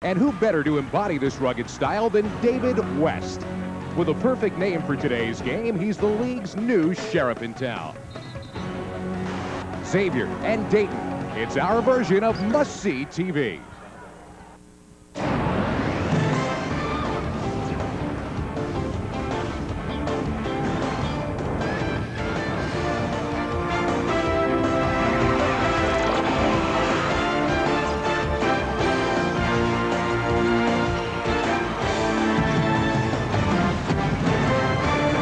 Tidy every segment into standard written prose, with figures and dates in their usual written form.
And who better to embody this rugged style than David West? With a perfect name for today's game, he's the league's new sheriff in town. Xavier and Dayton, it's our version of must-see TV.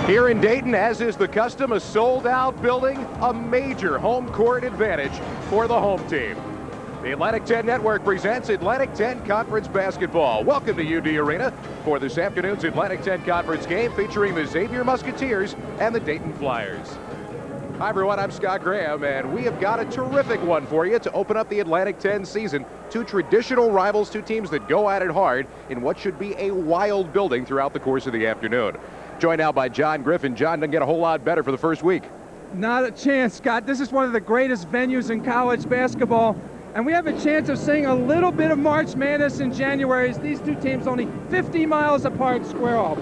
Here in Dayton, as is the custom, a sold-out building, a major home court advantage for the home team. The Atlantic 10 Network presents Atlantic 10 Conference Basketball. Welcome to UD Arena for this afternoon's Atlantic 10 Conference game featuring the Xavier Musketeers and the Dayton Flyers. Hi everyone, I'm Scott Graham, and we have got a terrific one for you to open up the Atlantic 10 season. Two traditional rivals, two teams that go at it hard in what should be a wild building throughout the course of the afternoon. Joined now by John Griffin. John doesn't get a whole lot better for the first week. Not a chance, Scott. This is one of the greatest venues in college basketball, and we have a chance of seeing a little bit of March Madness in January as these two teams only 50 miles apart square off.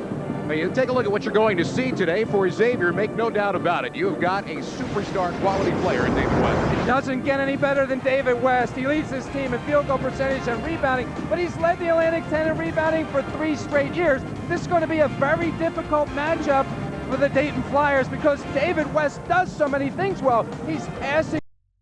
Well, you take a look at what you're going to see today for Xavier. Make no doubt about it. You have got a superstar quality player in David West. It doesn't get any better than David West. He leads his team in field goal percentage and rebounding, but he's led the Atlantic 10 in rebounding for 3 straight years. This is going to be a very difficult matchup for the Dayton Flyers because David West does so many things well. He's passing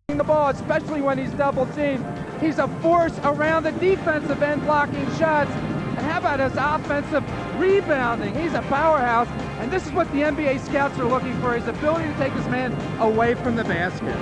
the ball, especially when he's double teamed. He's a force around the defensive end blocking shots. And how about his offensive rebounding? He's a powerhouse, and this is what the NBA scouts are looking for, his ability to take his man away from the basket.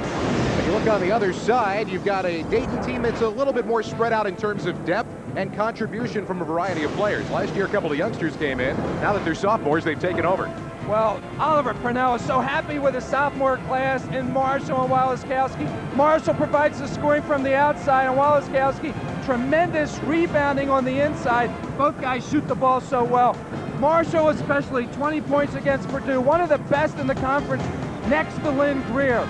If you look on the other side, you've got a Dayton team that's a little bit more spread out in terms of depth and contribution from a variety of players. Last year, a couple of youngsters came in. Now that they're sophomores, they've taken over. Well, Oliver Purnell is so happy with his sophomore class in Marshall and Wallaskowski. Marshall provides the scoring from the outside, and Wallaskowski, tremendous rebounding on the inside. Both guys shoot the ball so well. Marshall especially, 20 points against Purdue, one of the best in the conference next to Lynn Greer.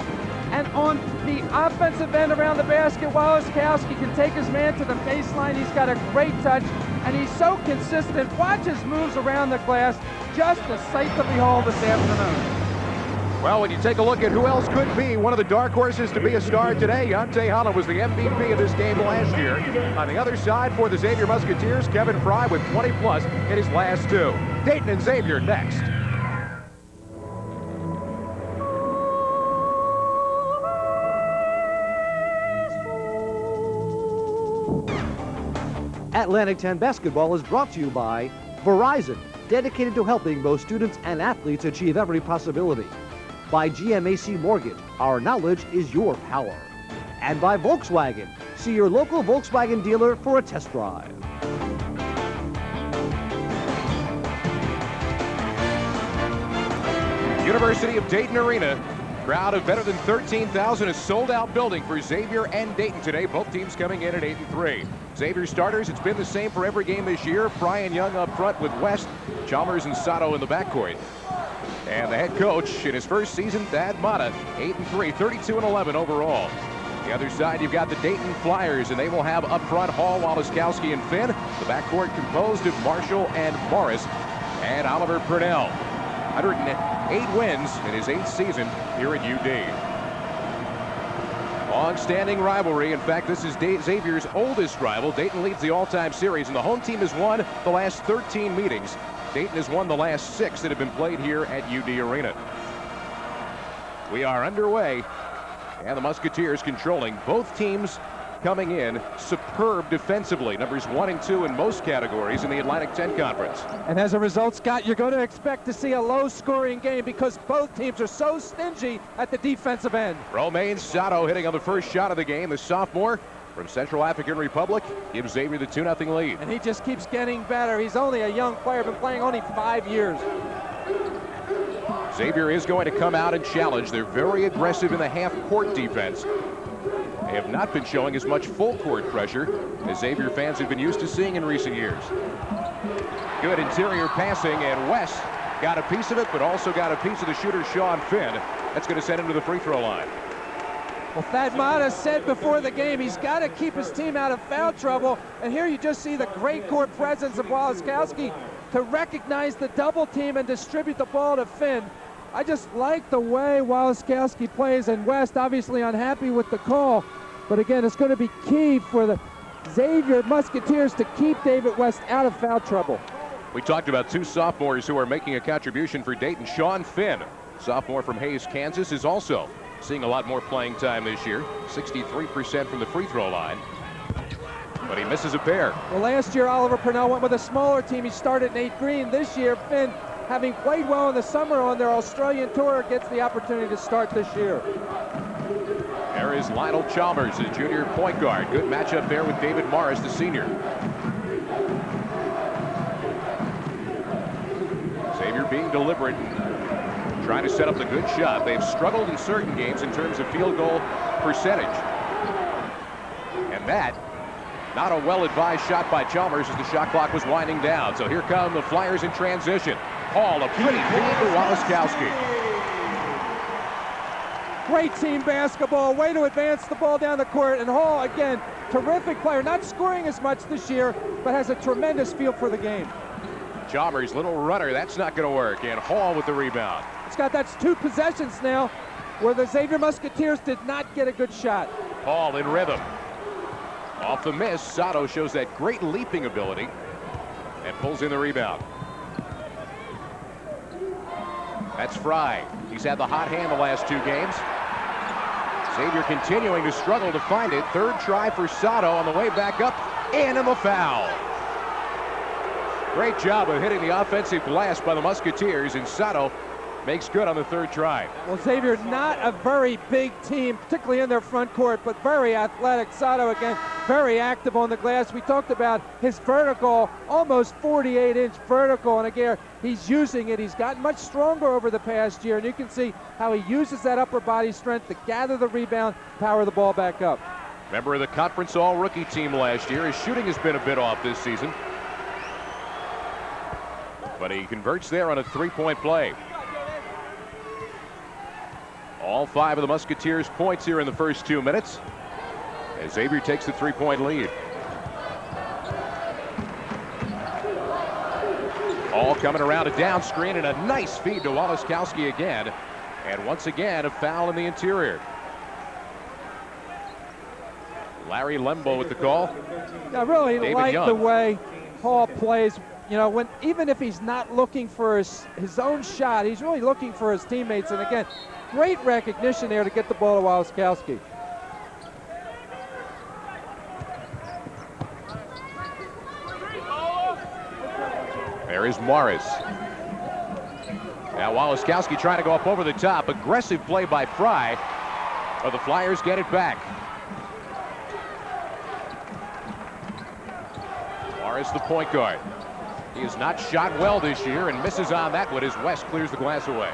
And on the offensive end around the basket, Wallaskowski can take his man to the baseline. He's got a great touch, and he's so consistent. Watch his moves around the glass. Just a sight to behold this afternoon. Well, when you take a look at who else could be one of the dark horses to be a star today, Yante Holland was the MVP of this game last year. On the other side for the Xavier Musketeers, Kevin Fry with 20-plus in his last 2. Dayton and Xavier next. Atlantic 10 Basketball is brought to you by Verizon, dedicated to helping both students and athletes achieve every possibility. By GMAC Mortgage, our knowledge is your power. And by Volkswagen, see your local Volkswagen dealer for a test drive. University of Dayton Arena. Crowd of better than 13,000, a sold-out building for Xavier and Dayton today. Both teams coming in at 8-3. Xavier starters, it's been the same for every game this year. Brian Young up front with West, Chalmers and Sato in the backcourt. And the head coach in his first season, Thad Matta, 8-3, 32-11 overall. The other side, you've got the Dayton Flyers, and they will have up front Hall, Wallaskowski, and Finn. The backcourt composed of Marshall and Morris and Oliver Purnell. 108 wins in his 8th season here at UD. Long-standing rivalry. In fact, this is Xavier's oldest rival. Dayton leads the all-time series, and the home team has won the last 13 meetings. Dayton has won the last 6 that have been played here at UD Arena. We are underway, and the Musketeers controlling. Both teams coming in superb defensively, numbers 1 and 2 in most categories in the Atlantic 10 Conference. And as a result, Scott, you're going to expect to see a low-scoring game because both teams are so stingy at the defensive end. Romain Sato hitting on the first shot of the game. The sophomore from Central African Republic gives Xavier the 2-0 lead. And he just keeps getting better. He's only a young player, been playing only 5 years. Xavier is going to come out and challenge. They're very aggressive in the half-court defense. They have not been showing as much full-court pressure as Xavier fans have been used to seeing in recent years. Good interior passing, and West got a piece of it, but also got a piece of the shooter, Sean Finn. That's going to send him to the free throw line. Well, Thad Matta said before the game he's got to keep his team out of foul trouble, and here you just see the great court presence of Wallaskowski to recognize the double team and distribute the ball to Finn. I just like the way Wallaskowski plays, and West obviously unhappy with the call, but again, it's going to be key for the Xavier Musketeers to keep David West out of foul trouble. We talked about two sophomores who are making a contribution for Dayton. Sean Finn, sophomore from Hayes, Kansas, is also seeing a lot more playing time this year. 63% from the free throw line, but he misses a pair. Well, last year Oliver Purnell went with a smaller team. He started Nate Green. This year, Finn, having played well in the summer on their Australian tour, gets the opportunity to start this year. There is Lionel Chalmers, the junior point guard. Good matchup there with David Morris, the senior. Xavier being deliberate, trying to set up the good shot. They've struggled in certain games in terms of field goal percentage. And that, not a well-advised shot by Chalmers as the shot clock was winding down. So here come the Flyers in transition. Hall, a pretty feed to Wallaskowski. Great team basketball, way to advance the ball down the court, and Hall, again, terrific player, not scoring as much this year, but has a tremendous feel for the game. Chalmers, little runner, that's not going to work, and Hall with the rebound. Scott, that's 2 possessions now where the Xavier Musketeers did not get a good shot. Hall in rhythm. Off the miss, Sato shows that great leaping ability and pulls in the rebound. That's Fry. He's had the hot hand the last 2 games. Xavier continuing to struggle to find it. Third try for Sato on the way back up, and in the foul. Great job of hitting the offensive glass by the Musketeers, and Sato makes good on the third try. Well, Xavier, not a very big team, particularly in their front court, but very athletic. Sato, again, very active on the glass. We talked about his vertical, almost 48-inch vertical, and again, he's using it. He's gotten much stronger over the past year, and you can see how he uses that upper body strength to gather the rebound, power the ball back up. Member of the conference all-rookie team last year. His shooting has been a bit off this season, but he converts there on a 3-point play. All 5 of the Musketeers' points here in the first 2 minutes as Xavier takes the 3-point lead. All coming around a down screen and a nice feed to Wallaskowski again. And once again, a foul in the interior. Larry Lembo with the call. I really David like Young. the way Hall plays. You know, when even if he's not looking for his own shot, he's really looking for his teammates. And again, great recognition there to get the ball to Wallaskowski. There is Morris. Now Wallaskowski trying to go up over the top. Aggressive play by Fry, but the Flyers get it back. Morris, the point guard. He has not shot well this year and misses on that one as West clears the glass away.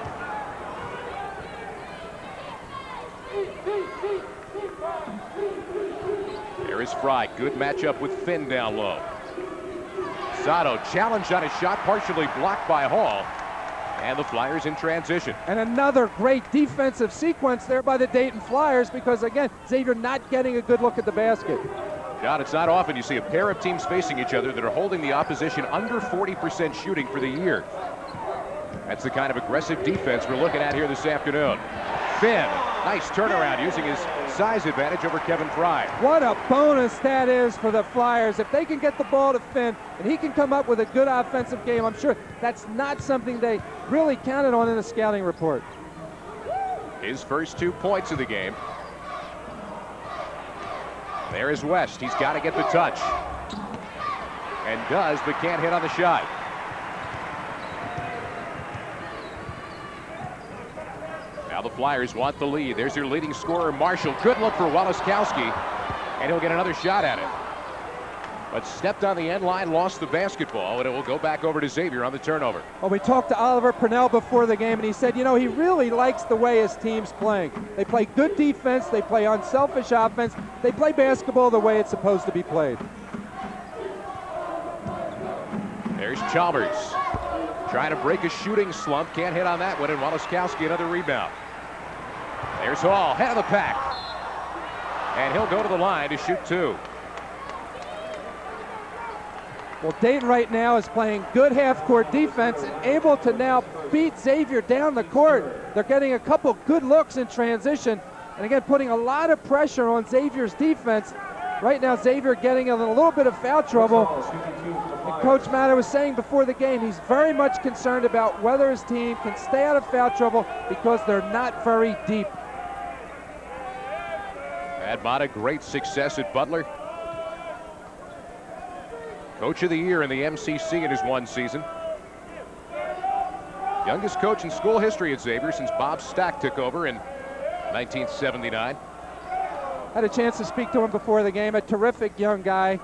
There is Fry. Good matchup with Finn down low. Sato challenged on his shot, partially blocked by Hall. And the Flyers in transition. And another great defensive sequence there by the Dayton Flyers because, again, Xavier not getting a good look at the basket. John, it's not often you see a pair of teams facing each other that are holding the opposition under 40% shooting for the year. That's the kind of aggressive defense we're looking at here this afternoon. Finn, nice turnaround using his size advantage over Kevin Fry. What a bonus that is for the Flyers. If they can get the ball to Finn and he can come up with a good offensive game, I'm sure that's not something they really counted on in the scouting report. His first 2 points of the game. There is West. He's got to get the touch. And does, but can't hit on the shot. Now the Flyers want the lead. There's their leading scorer, Marshall. Good look for Wallaskowski, and he'll get another shot at it. But stepped on the end line, lost the basketball, and it will go back over to Xavier on the turnover. Well, we talked to Oliver Purnell before the game, and he said, you know, he really likes the way his team's playing. They play good defense, they play unselfish offense, they play basketball the way it's supposed to be played. There's Chalmers. Trying to break a shooting slump, can't hit on that one, and Wallaskowski another rebound. There's Hall, head of the pack. and he'll go to the line to shoot 2. Well, Dayton right now is playing good half-court defense and able to now beat Xavier down the court. They're getting a couple good looks in transition, and again, putting a lot of pressure on Xavier's defense. Right now, Xavier getting in a little bit of foul trouble. And Coach Matter was saying before the game, he's very much concerned about whether his team can stay out of foul trouble because they're not very deep. Admata, great success at Butler. Coach of the Year in the MCC in his one season. Youngest coach in school history at Xavier since Bob Stack took over in 1979. Had a chance to speak to him before the game. A terrific young guy.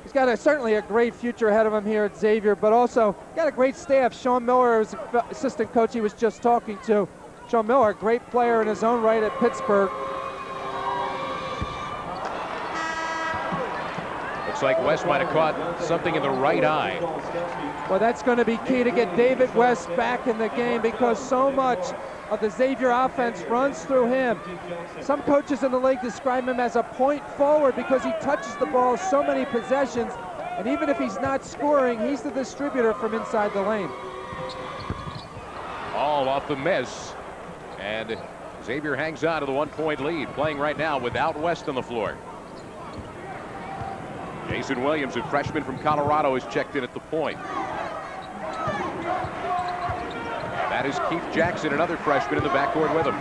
He's got certainly a great future ahead of him here at Xavier, but also got a great staff. Sean Miller is the assistant coach he was just talking to. Sean Miller, a great player in his own right at Pittsburgh. Looks like West might have caught something in the right eye. Well, that's going to be key to get David West back in the game because so much of the Xavier offense runs through him. Some coaches in the league describe him as a point forward because he touches the ball so many possessions, and even if he's not scoring, he's the distributor from inside the lane. All off the miss, and Xavier hangs on to the 1-point lead, playing right now without West on the floor. Jason Williams, a freshman from Colorado, is checked in at the point. And that is Keith Jackson, another freshman in the backcourt with him.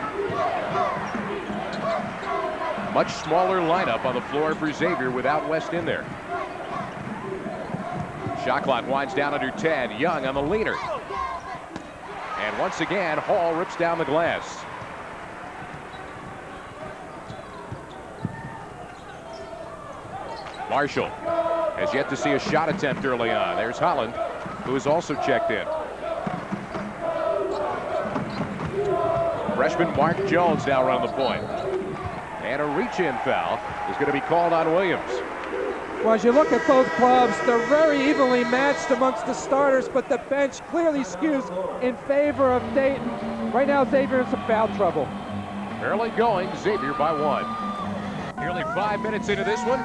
Much smaller lineup on the floor for Xavier without West in there. Shot clock winds down under 10. Young on the leaner. And once again, Hall rips down the glass. Marshall has yet to see a shot attempt early on. There's Holland, who is also checked in. Freshman Mark Jones now running the point. And a reach-in foul is going to be called on Williams. Well, as you look at both clubs, they're very evenly matched amongst the starters, but the bench clearly skews in favor of Dayton. Right now, Xavier in some foul trouble. Early going, Xavier by 1. Nearly 5 minutes into this one.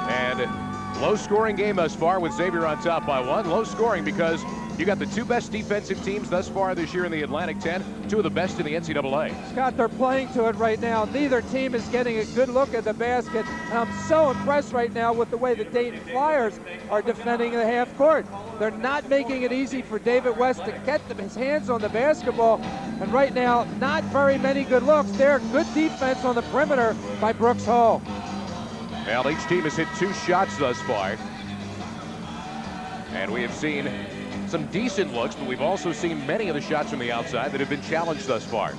And low-scoring game thus far with Xavier on top by 1. Low scoring because you got the 2 best defensive teams thus far this year in the Atlantic 10, 2 of the best in the NCAA. Scott, they're playing to it right now. Neither team is getting a good look at the basket, and I'm so impressed right now with the way the Dayton Flyers are defending the half court. They're not making it easy for David West to get his hands on the basketball, and right now, not very many good looks. There, good defense on the perimeter by Brooks Hall. Well, each team has hit 2 shots thus far. And we have seen some decent looks, but we've also seen many of the shots from the outside that have been challenged thus far.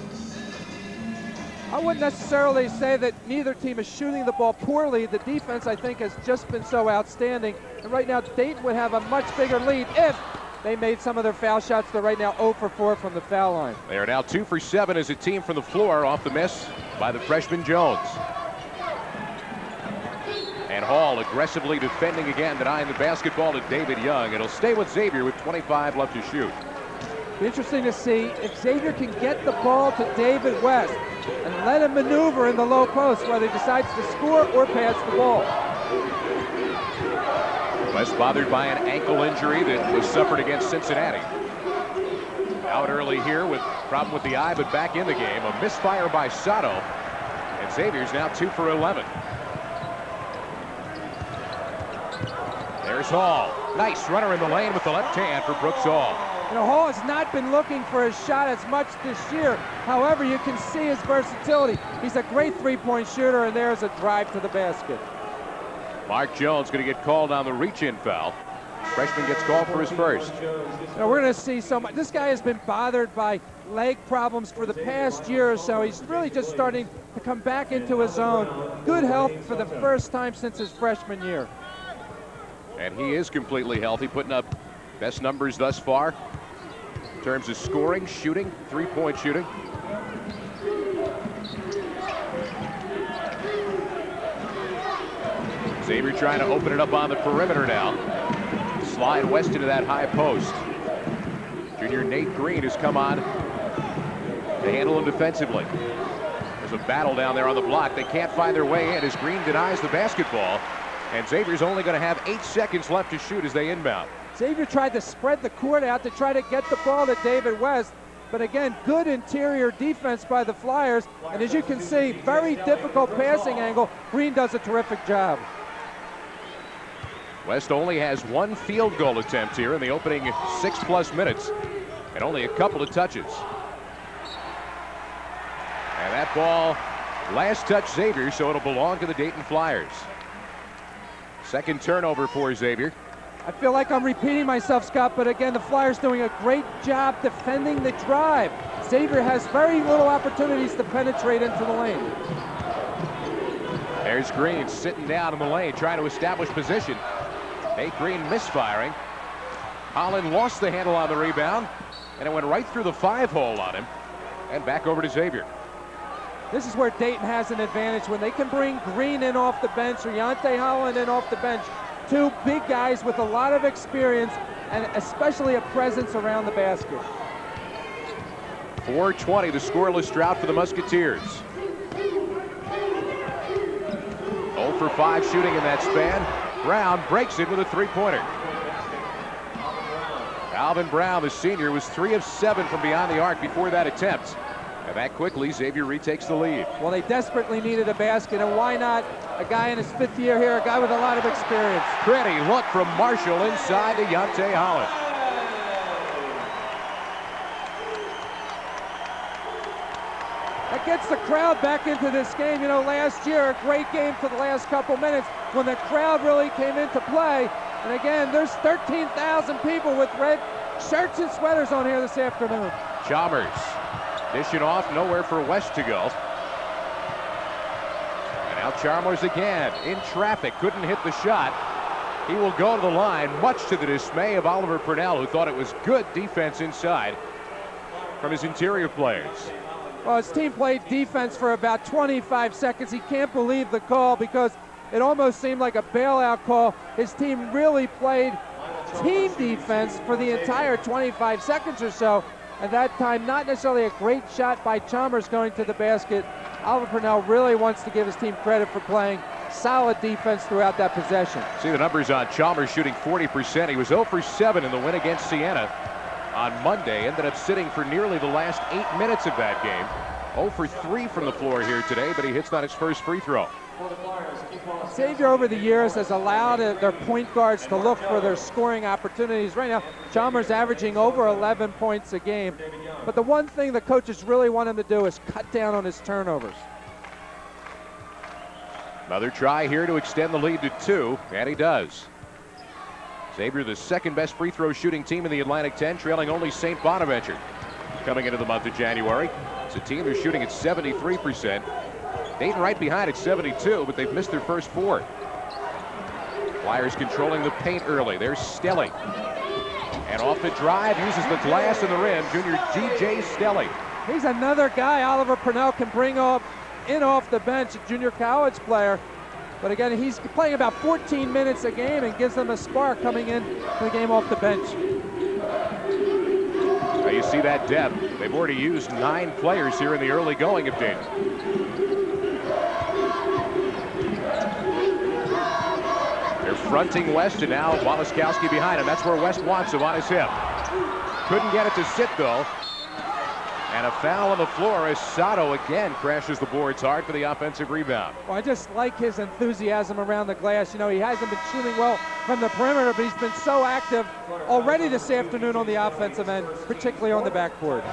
I wouldn't necessarily say that neither team is shooting the ball poorly. The defense, I think, has just been so outstanding. And right now, Dayton would have a much bigger lead if they made some of their foul shots. They're right now 0 for 4 from the foul line. They are now 2 for 7 as a team from the floor off the miss by the freshman Jones. And Hall aggressively defending again, denying the basketball to David Young. It'll stay with Xavier with 25 left to shoot. Be interesting to see if Xavier can get the ball to David West and let him maneuver in the low post, whether he decides to score or pass the ball. West bothered by an ankle injury that was suffered against Cincinnati. Out early here with problem with the eye, but back in the game. A misfire by Sato. And Xavier's now 2 for 11. There's Hall. Nice runner in the lane with the left hand for Brooks Hall. You know, Hall has not been looking for his shot as much this year. However, you can see his versatility. He's a great three-point shooter, and there's a drive to the basket. Mark Jones going to get called on the reach-in foul. Freshman gets called for his first. You know, we're going to see so much. This guy has been bothered by leg problems for the past year or so. He's really just starting to come back into his own. Good health for the first time since his freshman year. And he is completely healthy, putting up best numbers thus far in terms of scoring, shooting, three-point shooting. Xavier trying to open it up on the perimeter now. Slide West into that high post. Junior Nate Green has come on to handle him defensively. There's It's a battle down there on the block. They can't find their way in as Green denies the basketball. And Xavier's only going to have 8 seconds left to shoot as they inbound. Xavier tried to spread the court out to try to get the ball to David West. But again, good interior defense by the Flyers. And as you can see, very difficult passing angle. Green does a terrific job. West only has 1 field goal attempt here in the opening 6+ minutes. And only a couple of touches. And that ball, last touch Xavier, so it'll belong to the Dayton Flyers. Second turnover for Xavier. I feel like I'm repeating myself, Scott, but again, the Flyers doing a great job defending the drive. Xavier has very little opportunities to penetrate into the lane. There's Green sitting down in the lane, trying to establish position. Nate Green misfiring. Holland lost the handle on the rebound, and it went right through the 5-hole on him, and back over to Xavier. This is where Dayton has an advantage when they can bring Green in off the bench or Yante Holland in off the bench. 2 big guys with a lot of experience and especially a presence around the basket. 4:20, the scoreless drought for the Musketeers. 0 for 5 shooting in that span. Brown breaks it with a 3-pointer. Alvin Brown, the senior, was 3 of 7 from beyond the arc before that attempt. And that quickly, Xavier retakes the lead. Well, they desperately needed a basket, and why not a guy in his 5th year here, a guy with a lot of experience. Pretty look from Marshall inside to Yante Holland. That gets the crowd back into this game. You know, last year, a great game for the last couple minutes when the crowd really came into play. And again, there's 13,000 people with red shirts and sweaters on here this afternoon. Chalmers dishing off, nowhere for West to go. And now Chalmers again in traffic, couldn't hit the shot. He will go to the line, much to the dismay of Oliver Purnell, who thought it was good defense inside from his interior players. Well, his team played defense for about 25 seconds. He can't believe the call because it almost seemed like a bailout call. His team really played team defense for the entire 25 seconds or so. At that time, not necessarily a great shot by Chalmers going to the basket. Oliver Purnell really wants to give his team credit for playing solid defense throughout that possession. See the numbers on Chalmers shooting 40%. He was 0 for 7 in the win against Siena on Monday. Ended up sitting for nearly the last 8 minutes of that game. 0 for 3 from the floor here today, but he hits on his first free throw. Xavier over the years has allowed their point guards to look for their scoring opportunities. Right now, Chalmers averaging over 11 points a game. But the one thing the coaches really want him to do is cut down on his turnovers. Another try here to extend the lead to 2, and he does. Xavier, the second best free throw shooting team in the Atlantic 10, trailing only St. Bonaventure coming into the month of January. It's a team that's shooting at 73%. Dayton right behind at 72, but they've missed their first 4. Flyers controlling the paint early. There's Stelly. And off the drive, uses the glass in the rim, junior DJ Stelly. He's another guy Oliver Purnell can bring up in off the bench, a junior college player. But again, he's playing about 14 minutes a game and gives them a spark coming in to the game off the bench. Now you see that depth. They've already used 9 players here in the early going of Dayton. They're fronting West, and now Walaskowski behind him. That's where West wants him, on his hip. Couldn't get it to sit, though. And a foul on the floor as Sato again crashes the boards hard for the offensive rebound. Well, I just like his enthusiasm around the glass. You know, he hasn't been shooting well from the perimeter, but he's been so active already this afternoon on the offensive end, particularly on the backboard.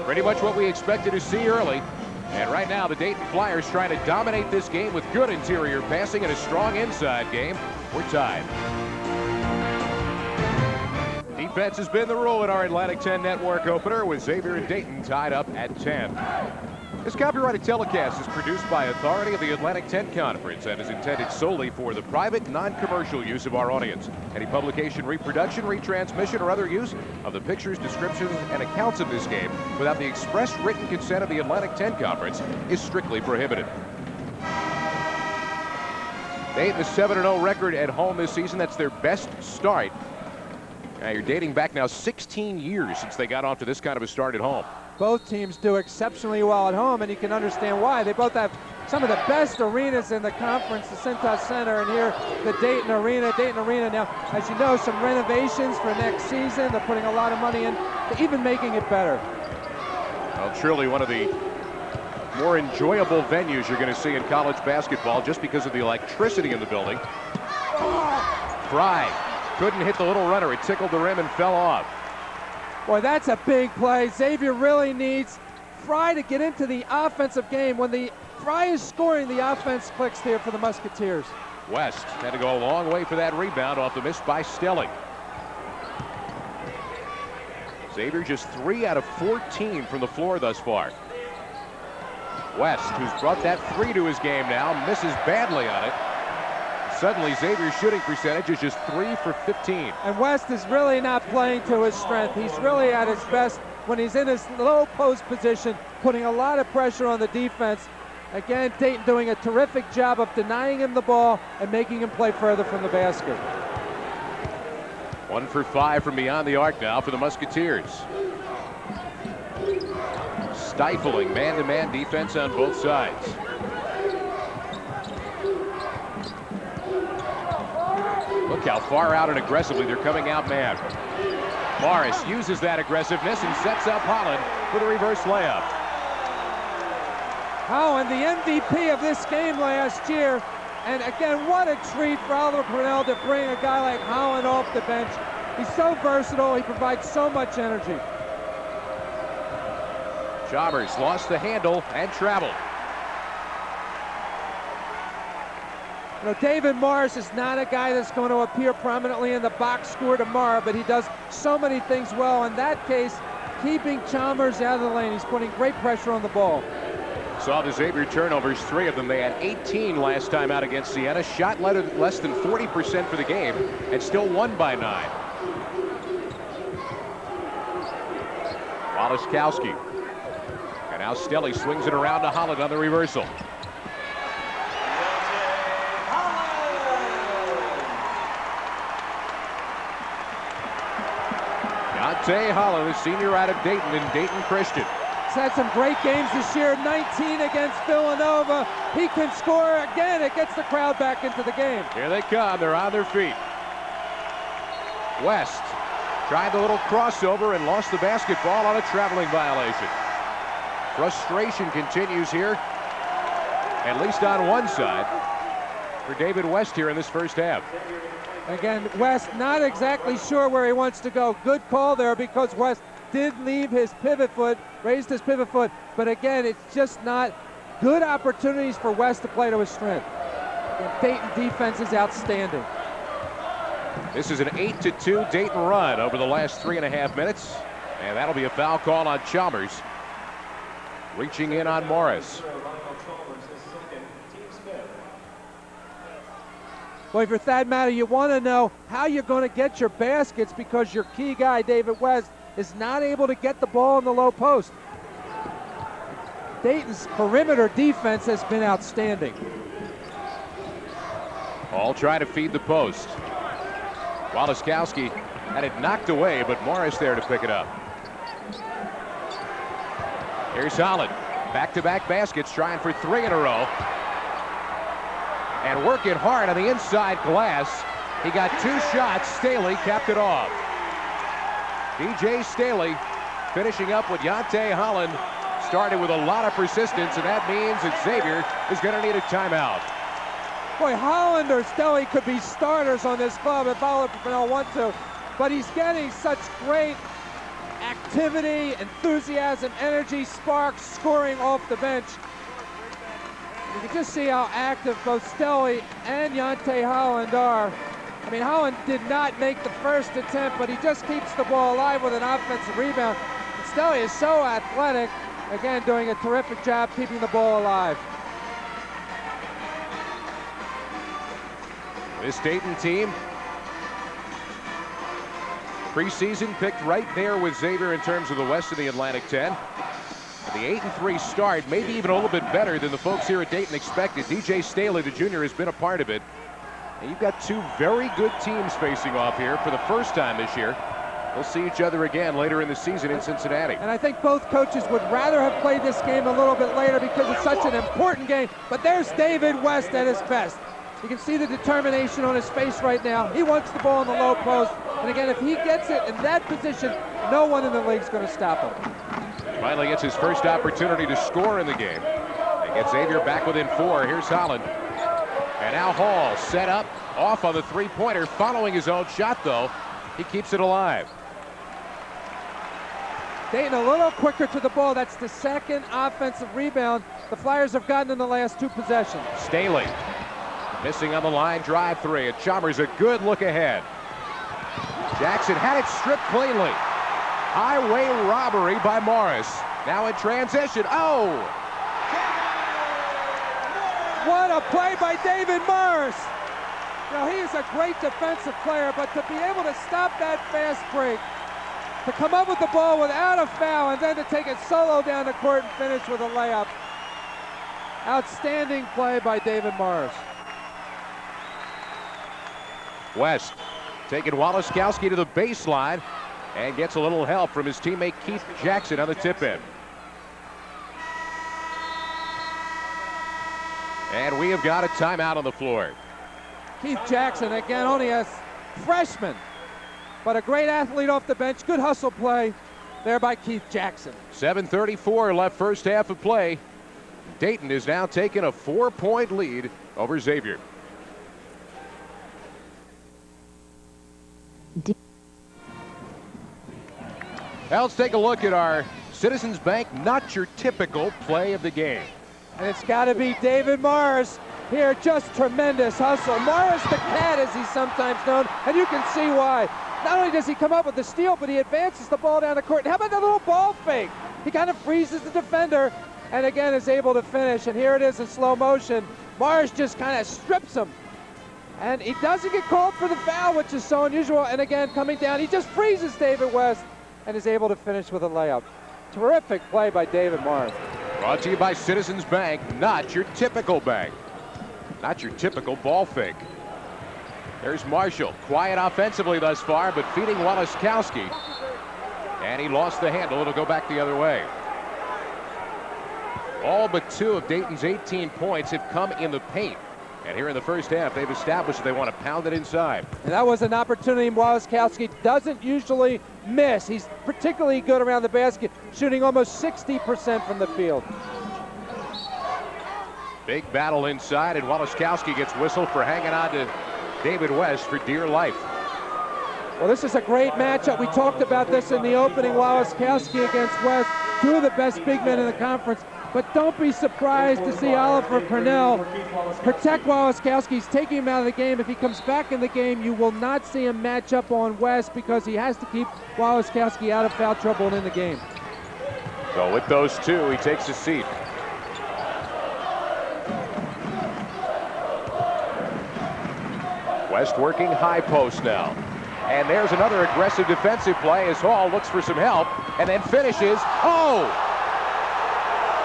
Pretty much what we expected to see early. And right now, the Dayton Flyers trying to dominate this game with good interior passing and a strong inside game. We're tied. Defense has been the rule in our Atlantic 10 network opener, with Xavier and Dayton tied up at 10. This copyrighted telecast is produced by authority of the Atlantic 10 Conference and is intended solely for the private, non-commercial use of our audience. Any publication, reproduction, retransmission, or other use of the pictures, descriptions, and accounts of this game without the express written consent of the Atlantic 10 Conference is strictly prohibited. Dayton, a 7-0 record at home this season. That's their best start You're dating back now 16 years since they got off to this kind of a start at home. Both teams do exceptionally well at home, and you can understand why. They both have some of the best arenas in the conference, the Cintas Center, and here the Dayton Arena. Dayton Arena now, as you know, some renovations for next season. They're putting a lot of money in, even making it better. Well, truly one of the more enjoyable venues you're going to see in college basketball just because of the electricity in the building. Fry couldn't hit the little runner. It tickled the rim and fell off. Boy, that's a big play. Xavier really needs Fry to get into the offensive game. When the Fry is scoring, the offense clicks here for the Musketeers. West had to go a long way for that rebound off the miss by Stelly. Xavier just 3 out of 14 from the floor thus far. West, who's brought that 3 to his game now, misses badly on it. Suddenly, Xavier's shooting percentage is just 3 for 15. And West is really not playing to his strength. He's really at his best when he's in his low post position, putting a lot of pressure on the defense. Again, Dayton doing a terrific job of denying him the ball and making him play further from the basket. 1 for 5 from beyond the arc now for the Musketeers. Stifling man-to-man defense on both sides. Look how far out and aggressively they're coming out man. Morris uses that aggressiveness and sets up Holland for the reverse layup. Holland, the MVP of this game last year. And again, what a treat for Oliver Purnell to bring a guy like Holland off the bench. He's so versatile. He provides so much energy. Chalmers lost the handle and traveled. You know, David Morris is not a guy that's going to appear prominently in the box score tomorrow, but he does so many things well. In that case, keeping Chalmers out of the lane. He's putting great pressure on the ball. Saw the Xavier turnovers, 3 of them. They had 18 last time out against Siena. Shot less than 40% for the game and still won by 9. Waliszkowski. And now Stelly swings it around to Holland on the reversal. Yante Holland, the senior out of Dayton and Dayton Christian. He's had some great games this year, 19 against Villanova. He can score again. It gets the crowd back into the game. Here they come. They're on their feet. West tried the little crossover and lost the basketball on a traveling violation. Frustration continues here, at least on one side, for David West here in this first half. Again, West not exactly sure where he wants to go. Good call there because West did leave his pivot foot, raised his pivot foot, but again, it's just not good opportunities for West to play to his strength. The Dayton defense is outstanding. This is an 8-2 Dayton run over the last 3.5 minutes, and that'll be a foul call on Chalmers. Reaching in on Morris. Well, if you're Thad Matter, you want to know how you're going to get your baskets because your key guy, David West, is not able to get the ball in the low post. Dayton's perimeter defense has been outstanding. All trying to feed the post. Waliszkowski had it knocked away, but Morris there to pick it up. Here's Holland. Back-to-back baskets, trying for 3 in a row. And working hard on the inside glass. He got 2 shots. Staley capped it off. DJ Staley finishing up with Yante Holland. Started with a lot of persistence, and that means that Xavier is going to need a timeout. Boy, Holland or Staley could be starters on this club if Oliver Purnell want to, but he's getting such great activity, enthusiasm, energy, sparks, scoring off the bench. You can just see how active both Stelly and Yante Holland are. I mean, Holland did not make the first attempt, but he just keeps the ball alive with an offensive rebound. And Stelly is so athletic, again, doing a terrific job keeping the ball alive. This Dayton team, preseason picked right there with Xavier in terms of the West of the Atlantic 10. The 8-3 start, maybe even a little bit better than the folks here at Dayton expected. DJ Staley, the junior, has been a part of it. And you've got two very good teams facing off here for the first time this year. We'll see each other again later in the season in Cincinnati. And I think both coaches would rather have played this game a little bit later because it's such an important game. But there's David West at his best. You can see the determination on his face right now. He wants the ball in the low post. And again, if he gets it in that position, no one in the league is going to stop him. Finally gets his first opportunity to score in the game. They get Xavier back within 4. Here's Holland. And now Hall set up, off on the three-pointer, following his own shot, though. He keeps it alive. Dayton a little quicker to the ball. That's the second offensive rebound the Flyers have gotten in the last 2 possessions. Staley missing on the line, drive 3, and Chalmers a good look ahead. Jackson had it stripped cleanly. Highway robbery by Morris. Now in transition. Oh! What a play by David Morris. Now he is a great defensive player, but to be able to stop that fast break, to come up with the ball without a foul, and then to take it solo down the court and finish with a layup. Outstanding play by David Morris. West taking Walaskowski to the baseline and gets a little help from his teammate Keith Jackson on the tip-in. And we have got a timeout on the floor. Keith Jackson, again, only a freshman, but a great athlete off the bench. Good hustle play there by Keith Jackson. 7:34 left first half of play. Dayton is now taking a 4-point lead over Xavier. Now let's take a look at our Citizens Bank Not Your Typical play of the game. And it's got to be David Morris here. Just tremendous hustle. Morris the Cat, as he's sometimes known, and you can see why. Not only does he come up with the steal, but he advances the ball down the court. And how about that little ball fake? He kind of freezes the defender and again is able to finish. And here it is in slow motion. Morris just kind of strips him. And he doesn't get called for the foul, which is so unusual. And again, coming down, he just freezes David West and is able to finish with a layup. Terrific play by David Morris. Brought to you by Citizens Bank, not your typical bank. Not your typical ball fake. There's Marshall, quiet offensively thus far, but feeding Walaskowski. And he lost the handle. It'll go back the other way. All but 2 of Dayton's 18 points have come in the paint. And here in the first half, they've established that they want to pound it inside. And that was an opportunity Walaskowski doesn't usually miss. He's particularly good around the basket, shooting almost 60% from the field. Big battle inside, and Walaskowski gets whistled for hanging on to David West for dear life. Well, this is a great matchup. We talked about this in the opening. Walaskowski against West, 2 of the best big men in the conference. But don't be surprised to see Oliver Purnell protect Walaskowski. He's taking him out of the game. If he comes back in the game, you will not see him match up on West because he has to keep Walaskowski out of foul trouble and in the game. So with those 2, he takes a seat. West working high post now. And there's another aggressive defensive play as Hall looks for some help and then finishes. Oh!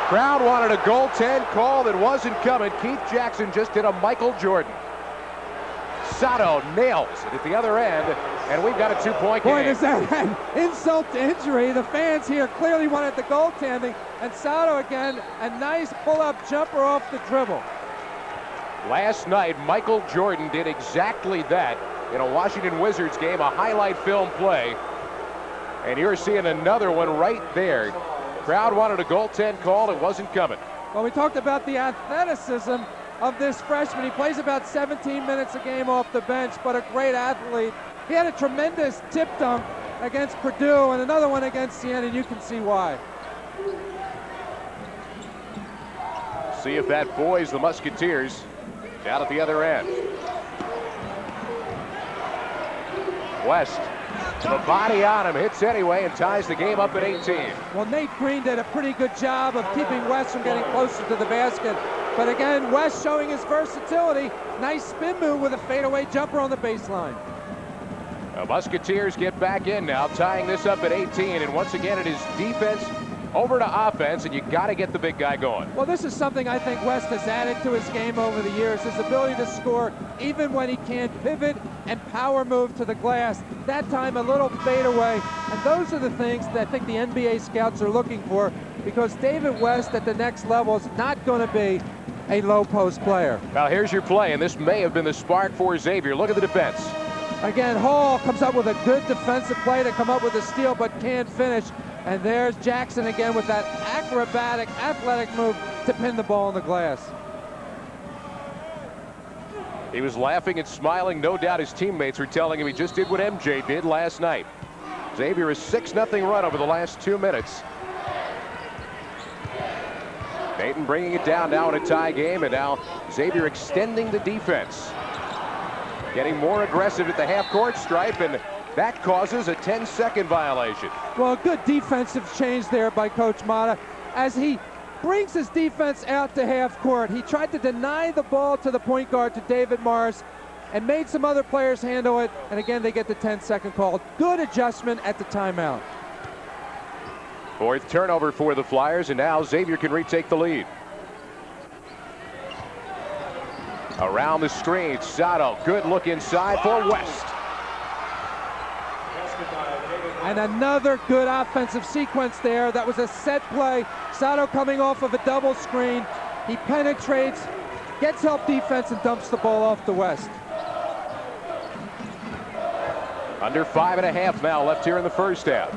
Crowd wanted a goaltend call that wasn't coming. Keith Jackson just did a Michael Jordan. Sato nails it at the other end, and we've got a 2-point game. Boy, is that an insult to injury. The fans here clearly wanted the goaltending, and Sato again, a nice pull-up jumper off the dribble. Last night, Michael Jordan did exactly that in a Washington Wizards game, a highlight film play, and you're seeing another one right there. Crowd wanted a goaltend call. It wasn't coming. Well, we talked about the athleticism of this freshman. He plays about 17 minutes a game off the bench, but a great athlete. He had a tremendous tip dunk against Purdue and another one against Siena, and you can see why. See if that buoys the Musketeers down at the other end. West, the body on him, hits anyway and ties the game up at 18. Well, Nate Green did a pretty good job of keeping West from getting closer to the basket. But again, West showing his versatility. Nice spin move with a fadeaway jumper on the baseline. The Musketeers get back in now, tying this up at 18. And once again, it is defense over to offense, and you got to get the big guy going. Well, this is something I think West has added to his game over the years, his ability to score even when he can't pivot and power move to the glass. That time, a little fadeaway. And those are the things that I think the NBA scouts are looking for, because David West at the next level is not going to be a low post player. Now here's your play, and this may have been the spark for Xavier. Look at the defense. Again, Hall comes up with a good defensive play to come up with a steal, but can't finish. And there's Jackson again with that acrobatic, athletic move to pin the ball in the glass. He was laughing and smiling. No doubt his teammates were telling him he just did what MJ did last night. Xavier is 6-0 run over the last 2 minutes. Dayton bringing it down now in a tie game, and now Xavier extending the defense. Getting more aggressive at the half-court stripe, and that causes a 10-second violation. Well, a good defensive change there by Coach Mata. As he brings his defense out to half court, he tried to deny the ball to the point guard, to David Morris, and made some other players handle it. And again, they get the 10-second call. Good adjustment at the timeout. 4th turnover for the Flyers, and now Xavier can retake the lead. Around the screen, Sato, good look inside for West. And another good offensive sequence there. That was a set play. Sato coming off of a double screen. He penetrates, gets help defense, and dumps the ball off to West. Under 5.5 now left here in the first half.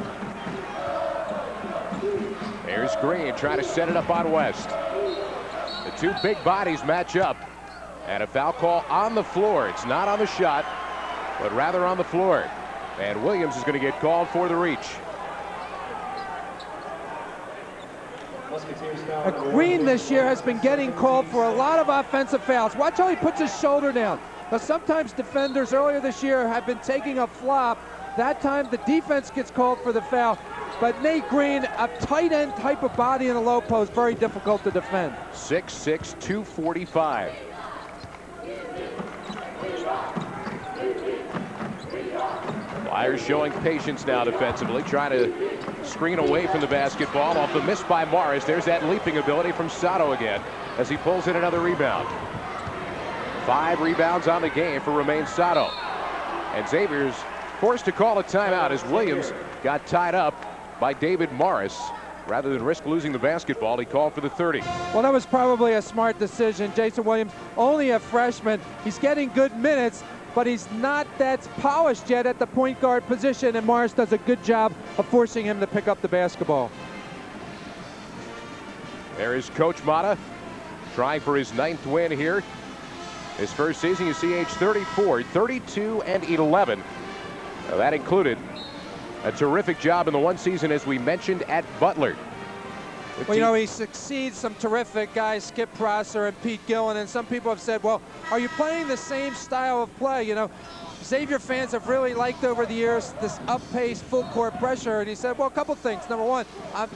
There's Green trying to set it up on West. The two big bodies match up. And a foul call on the floor. It's not on the shot, but rather on the floor. And Williams is going to get called for the reach. Green this year has been getting called for a lot of offensive fouls. Watch how he puts his shoulder down. Now, sometimes defenders earlier this year have been taking a flop. That time the defense gets called for the foul. But Nate Green, a tight end type of body in the low post, very difficult to defend. 6'6", 245. Flyers showing patience now defensively, trying to screen away from the basketball off the miss by Morris. There's that leaping ability from Sato again as he pulls in another rebound. 5 rebounds on the game for Romain Sato. And Xavier's forced to call a timeout as Williams got tied up by David Morris. Rather than risk losing the basketball, he called for the 30. Well, that was probably a smart decision. Jason Williams, only a freshman. He's getting good minutes, but he's not that polished yet at the point guard position, and Morris does a good job of forcing him to pick up the basketball. There is Coach Mata trying for his 9th win here. His first season, you see age 34, 32-11. Now, that included a terrific job in the one season, as we mentioned, at Butler. Well, you know, he succeeds some terrific guys, Skip Prosser and Pete Gillen, and some people have said, well, are you playing the same style of play? You know, Xavier fans have really liked over the years this up-pace, full-court pressure, and he said, well, a couple things. Number one,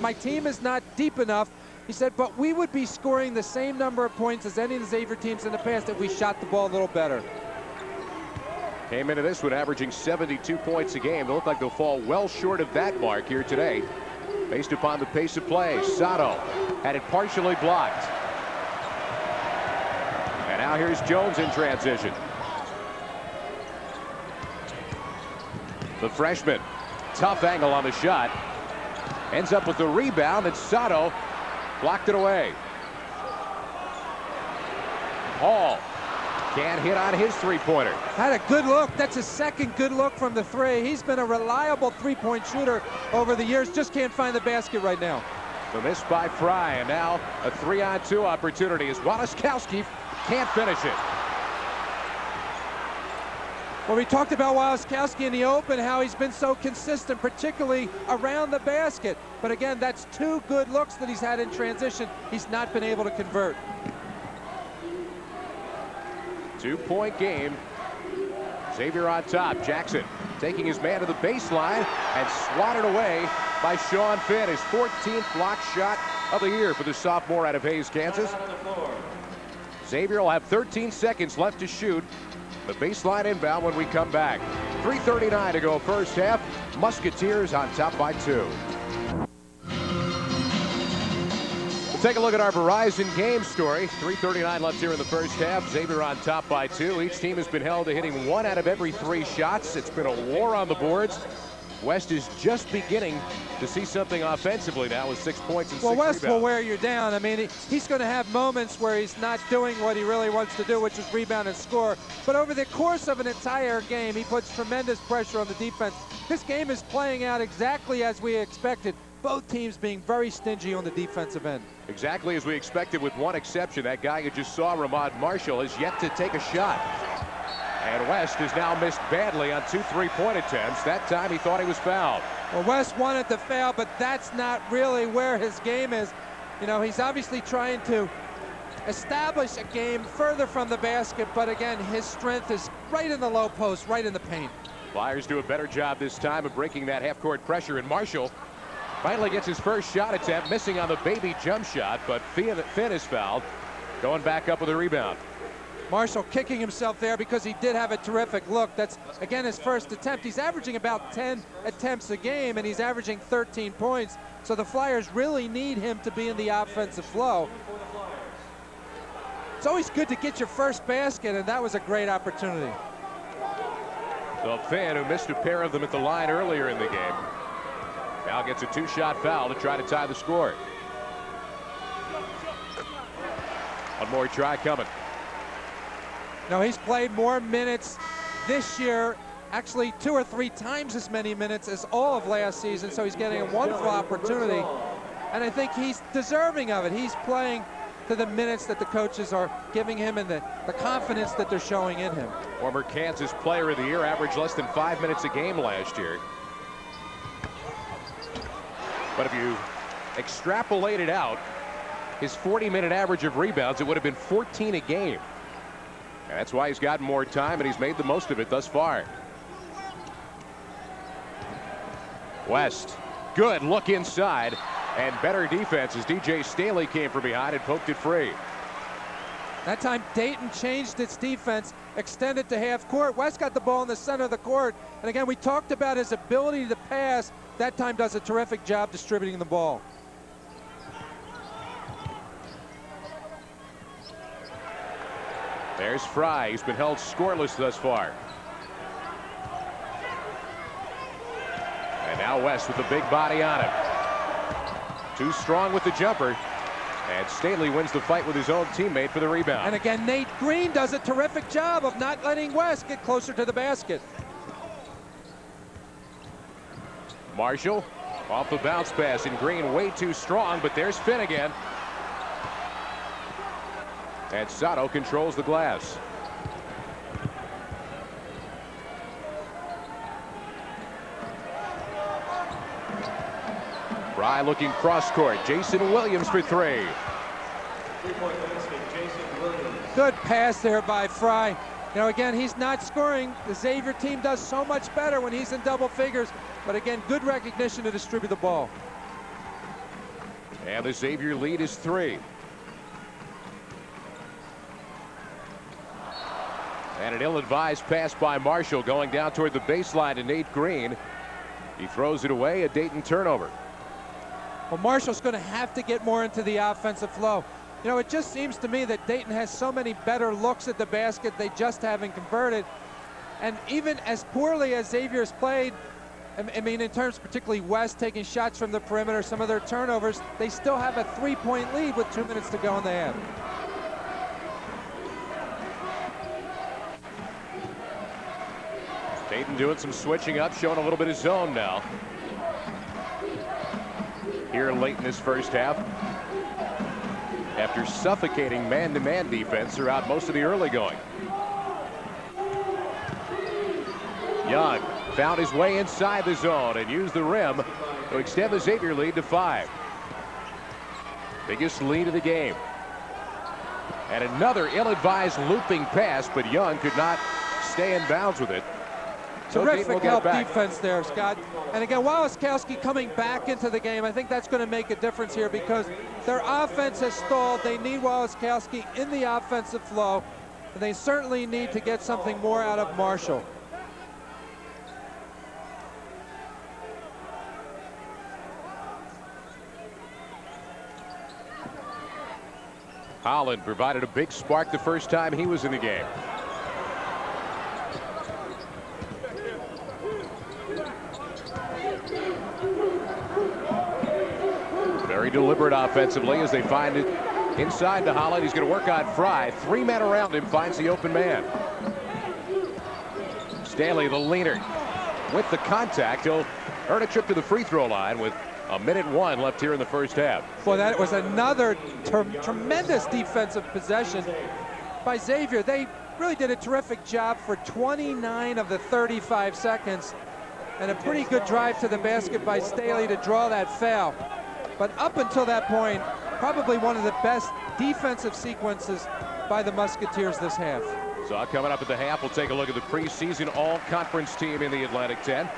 my team is not deep enough. He said, but we would be scoring the same number of points as any of the Xavier teams in the past if we shot the ball a little better. Came into this one averaging 72 points a game. They look like they'll fall well short of that mark here today, based upon the pace of play. Sato had it partially blocked. And now here's Jones in transition. The freshman, tough angle on the shot. Ends up with the rebound, and Sato blocked it away. Hall can't hit on his three-pointer. Had a good look. That's his second good look from the three. He's been a reliable three-point shooter over the years. Just can't find the basket right now. The miss by Fry, and now a 3-on-2 opportunity as Walaskowski can't finish it. Well, we talked about Walaskowski in the open, how he's been so consistent, particularly around the basket. But again, that's 2 good looks that he's had in transition. He's not been able to convert. 2-point game. Xavier on top. Jackson taking his man to the baseline and swatted away by Sean Finn. His 14th block shot of the year for the sophomore out of Hayes, Kansas. Xavier will have 13 seconds left to shoot. The baseline inbound when we come back. 3:39 to go first half. Musketeers on top by 2. Take a look at our Verizon game story. 3:39 left here in the first half. Xavier on top by 2. Each team has been held to hitting 1 out of every 3 shots. It's been a war on the boards. West is just beginning to see something offensively now with 6 points and 6 rebounds. Well, West will wear you down. I mean, he's going to have moments where he's not doing what he really wants to do, which is rebound and score. But over the course of an entire game, he puts tremendous pressure on the defense. This game is playing out exactly as we expected. Both teams being very stingy on the defensive end. Exactly as we expected, with one exception. That guy you just saw, Ramon Marshall, has yet to take a shot. And West has now missed badly on 2 3-point attempts. That time he thought he was fouled. Well, West wanted to foul, but that's not really where his game is. You know, he's obviously trying to establish a game further from the basket, but again, his strength is right in the low post, right in the paint. Flyers do a better job this time of breaking that half-court pressure, and Marshall finally gets his first shot attempt, missing on the baby jump shot, but Finn is fouled, going back up with a rebound. Marshall kicking himself there because he did have a terrific look. That's, again, his first attempt. He's averaging about 10 attempts a game, and he's averaging 13 points. So the Flyers really need him to be in the offensive flow. It's always good to get your first basket, and that was a great opportunity. So Finn, who missed a pair of them at the line earlier in the game, now gets a 2-shot foul to try to tie the score. One more try coming. No, he's played more minutes this year, actually 2 or 3 times as many minutes as all of last season, so he's getting a wonderful opportunity, and I think he's deserving of it. He's playing to the minutes that the coaches are giving him and the confidence that they're showing in him. Former Kansas Player of the Year, averaged less than 5 minutes a game last year. But if you extrapolate it out, his 40-minute average of rebounds, it would have been 14 a game. And that's why he's gotten more time, and he's made the most of it thus far. West, good look inside, and better defense as DJ Staley came from behind and poked it free. That time Dayton changed its defense, extended to half court. West got the ball in the center of the court, and again, we talked about his ability to pass. That time does a terrific job distributing the ball. There's Fry. He's been held scoreless thus far. And now West with a big body on him. Too strong with the jumper. And Staley wins the fight with his own teammate for the rebound. And again, Nate Green does a terrific job of not letting West get closer to the basket. Marshall off the bounce pass, and Green way too strong, but there's Finn again. And Sato controls the glass. Fry looking cross court. Jason Williams for 3. Good pass there by Fry. You know, again, he's not scoring. The Xavier team does so much better when he's in double figures. But again, good recognition to distribute the ball. And the Xavier lead is 3. And an ill-advised pass by Marshall going down toward the baseline to Nate Green. He throws it away, a Dayton turnover. Well, Marshall's going to have to get more into the offensive flow. You know, it just seems to me that Dayton has so many better looks at the basket, they just haven't converted. And even as poorly as Xavier's played, I mean, in terms particularly West taking shots from the perimeter, some of their turnovers, they still have a 3-point lead with 2 minutes to go in the half. Dayton doing some switching up, showing a little bit of zone now. Here late in this first half, after suffocating man-to-man defense throughout most of the early going. Young found his way inside the zone and used the rim to extend the Xavier lead to 5. Biggest lead of the game. And another ill-advised looping pass, but Young could not stay in bounds with it. Terrific help defense there, Scott. And again, Wallaskowski coming back into the game. I think that's going to make a difference here because their offense has stalled. They need Wallaskowski in the offensive flow. And they certainly need to get something more out of Marshall. Holland provided a big spark the first time he was in the game. Very deliberate offensively as they find it inside to Holland. He's going to work on Fry. 3 men around him, finds the open man. Staley, the leaner, with the contact. He'll earn a trip to the free throw line with 1:01 left here in the first half. Well, that was another tremendous defensive possession by Xavier. They really did a terrific job for 29 of the 35 seconds, and a pretty good drive to the basket by Staley to draw that foul. But up until that point, probably one of the best defensive sequences by the Musketeers this half. So coming up at the half, we'll take a look at the preseason all-conference team in the Atlantic 10.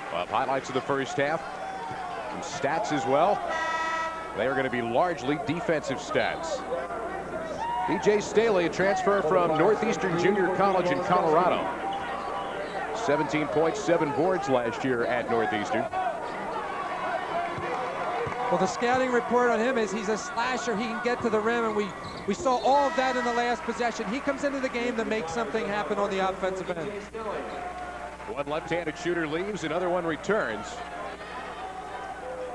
We'll have highlights of the first half. Some stats as well. They are going to be largely defensive stats. DJ Staley, a transfer from Northeastern Junior College in Colorado. 17.7 boards last year at Northeastern. Well, the scouting report on him is he's a slasher. He can get to the rim, and we saw all of that in the last possession. He comes into the game to make something happen on the offensive end. One left-handed shooter leaves, another one returns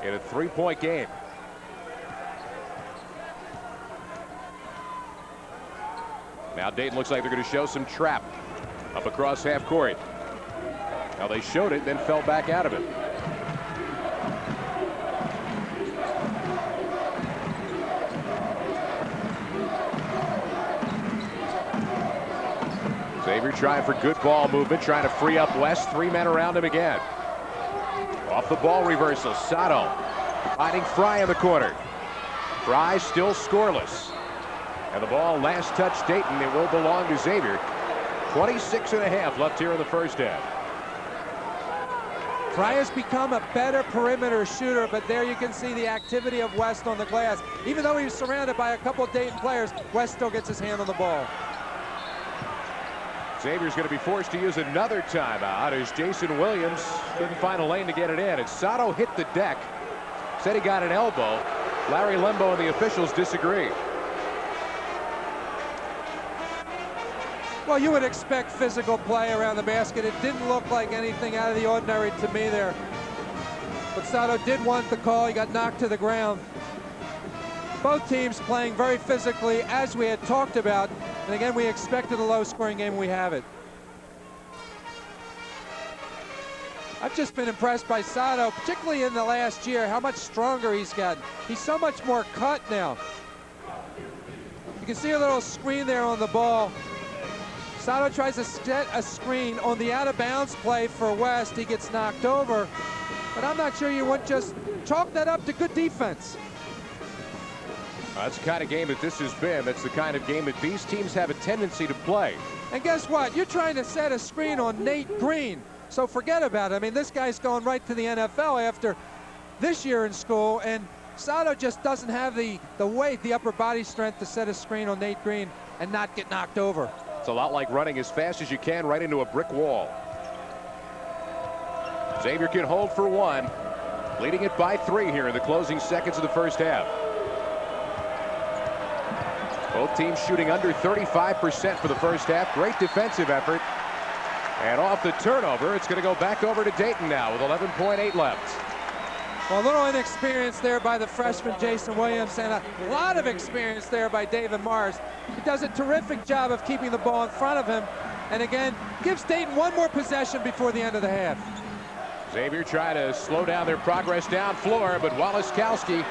in a 3-point game. Now Dayton looks like they're going to show some trap up across half court. Now they showed it, then fell back out of it. Xavier trying for good ball movement, trying to free up West. 3 men around him again. Off the ball reversal, Sato finding Fry in the corner. Fry still scoreless. And the ball last touch Dayton. It will belong to Xavier. 26.5 left here in the first half. Fry has become a better perimeter shooter, but there you can see the activity of West on the glass. Even though he was surrounded by a couple of Dayton players, West still gets his hand on the ball. Xavier's going to be forced to use another timeout as Jason Williams couldn't find a lane to get it in. And Sato hit the deck. Said he got an elbow. Larry Lembo and the officials disagree. Well, you would expect physical play around the basket. It didn't look like anything out of the ordinary to me there. But Sato did want the call. He got knocked to the ground. Both teams playing very physically, as we had talked about. And again, we expected a low-scoring game. We have it. I've just been impressed by Sato, particularly in the last year, how much stronger he's gotten. He's so much more cut now. You can see a little screen there on the ball. Sato tries to set a screen on the out-of-bounds play for West. He gets knocked over. But I'm not sure you would just chalk that up to good defense. That's the kind of game that this has been. That's the kind of game that these teams have a tendency to play. And guess what? You're trying to set a screen on Nate Green. So forget about it. I mean, this guy's going right to the NFL after this year in school. And Sato just doesn't have the weight, the upper body strength to set a screen on Nate Green and not get knocked over. It's a lot like running as fast as you can right into a brick wall. Xavier can hold for 1, leading it by 3 here in the closing seconds of the first half. Both teams shooting under 35% for the first half. Great defensive effort. And off the turnover, it's going to go back over to Dayton now with 11.8 left. Well, a little inexperience there by the freshman Jason Williams, and a lot of experience there by David Mars. He does a terrific job of keeping the ball in front of him, and again, gives Dayton one more possession before the end of the half. Xavier trying to slow down their progress down floor, but Waliskowski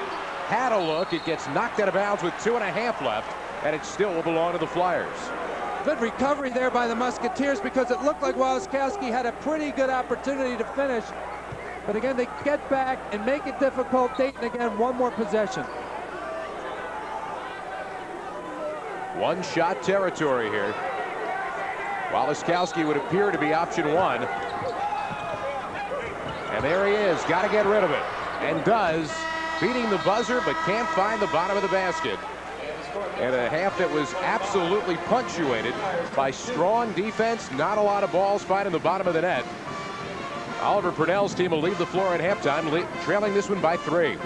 had a look. It gets knocked out of bounds with 2.5 left, and it still will belong to the Flyers. Good recovery there by the Musketeers because it looked like Waliskowski had a pretty good opportunity to finish. But again, they get back and make it difficult. Dayton again, one more possession. One-shot territory here. Waliskowski would appear to be option 1. And there he is, got to get rid of it. And does, beating the buzzer, but can't find the bottom of the basket. And a half that was absolutely punctuated by strong defense, not a lot of balls finding the bottom of the net. Oliver Purnell's team will leave the floor at halftime, trailing this one by 3.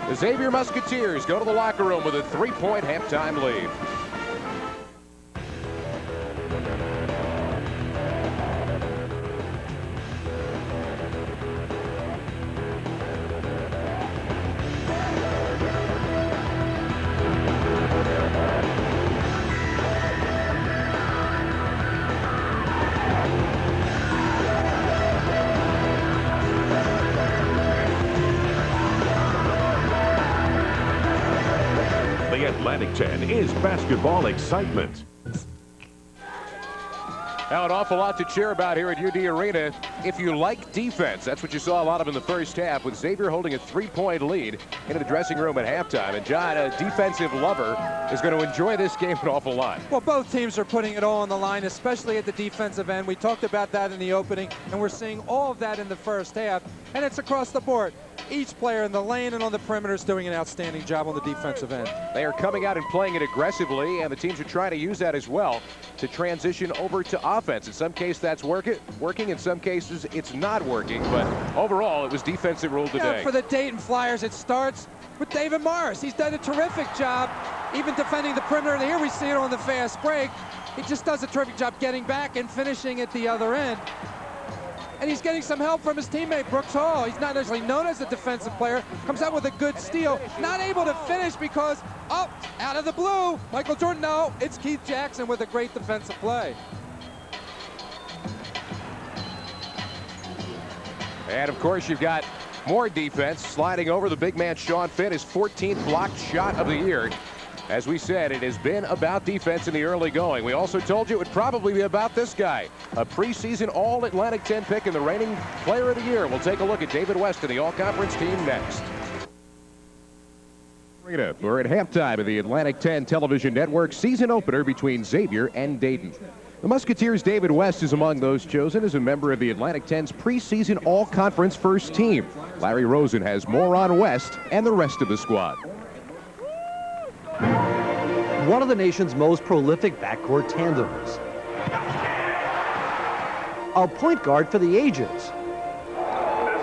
The Xavier Musketeers go to the locker room with a 3-point halftime lead. The Atlantic 10 is basketball excitement. Now, an awful lot to cheer about here at UD Arena. If you like defense, that's what you saw a lot of in the first half, with Xavier holding a 3-point lead into the dressing room at halftime. And John, a defensive lover, is going to enjoy this game an awful lot. Well, both teams are putting it all on the line, especially at the defensive end. We talked about that in the opening, and we're seeing all of that in the first half, and it's across the board. Each player in the lane and on the perimeter is doing an outstanding job on the defensive end. They are coming out and playing it aggressively, and the teams are trying to use that as well to transition over to offense. In some cases, that's working. In some cases, it's not working. But overall, it was defensive rule today. Yeah, for the Dayton Flyers, it starts with David Morris. He's done a terrific job, even defending the perimeter. And here we see it on the fast break. He just does a terrific job getting back and finishing at the other end. And he's getting some help from his teammate, Brooks Hall. He's not necessarily known as a defensive player. Comes out with a good steal. Not able to finish because, oh, out of the blue, Michael Jordan, no, it's Keith Jackson with a great defensive play. And, of course, you've got more defense sliding over the big man, Sean Finn, his 14th blocked shot of the year. As we said, it has been about defense in the early going. We also told you it would probably be about this guy, a preseason All-Atlantic 10 pick and the reigning player of the year. We'll take a look at David West and the All-Conference team next. We're at halftime of the Atlantic 10 television network season opener between Xavier and Dayton. The Musketeers' David West is among those chosen as a member of the Atlantic 10's preseason All-Conference first team. Larry Rosen has more on West and the rest of the squad. One of the nation's most prolific backcourt tandems. A point guard for the ages.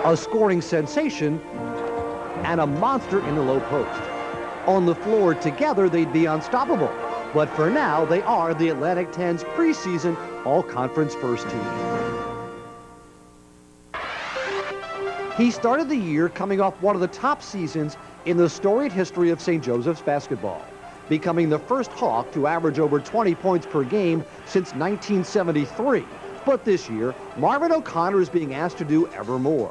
A scoring sensation and a monster in the low post. On the floor together, they'd be unstoppable. But for now, they are the Atlantic 10's preseason All-Conference first team. He started the year coming off one of the top seasons in the storied history of St. Joseph's basketball, becoming the first Hawk to average over 20 points per game since 1973. But this year, Marvin O'Connor is being asked to do ever more.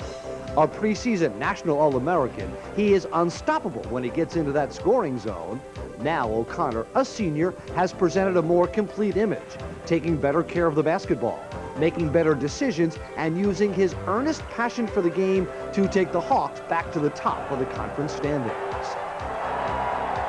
A preseason National All-American, he is unstoppable when he gets into that scoring zone. Now O'Connor, a senior, has presented a more complete image, taking better care of the basketball, making better decisions, and using his earnest passion for the game to take the Hawks back to the top of the conference standings.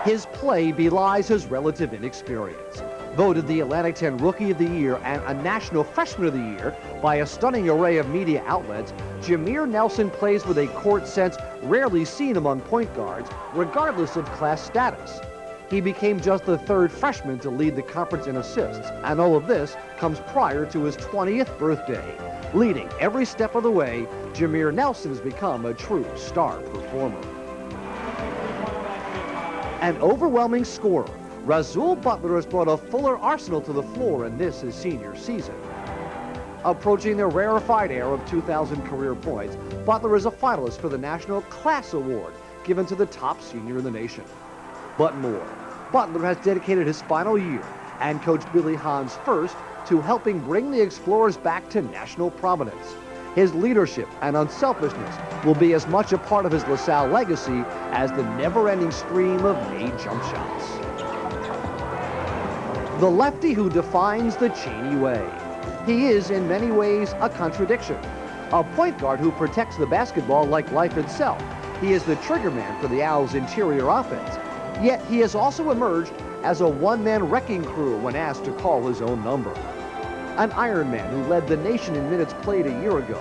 His play belies his relative inexperience. Voted the Atlantic 10 Rookie of the Year and a National Freshman of the Year by a stunning array of media outlets, Jameer Nelson plays with a court sense rarely seen among point guards, regardless of class status. He became just the third freshman to lead the conference in assists, and all of this comes prior to his 20th birthday. Leading every step of the way, Jameer Nelson has become a true star performer. An overwhelming scorer, Razul Butler has brought a fuller arsenal to the floor in this his senior season. Approaching the rarefied era of 2,000 career points, Butler is a finalist for the National Class Award given to the top senior in the nation. But more. Butler has dedicated his final year and Coach Billy Hahn's first to helping bring the Explorers back to national prominence. His leadership and unselfishness will be as much a part of his LaSalle legacy as the never-ending stream of made jump shots. The lefty who defines the Cheney way. He is, in many ways, a contradiction. A point guard who protects the basketball like life itself. He is the trigger man for the Owls' interior offense. Yet he has also emerged as a one-man wrecking crew when asked to call his own number. An Iron Man who led the nation in minutes played a year ago.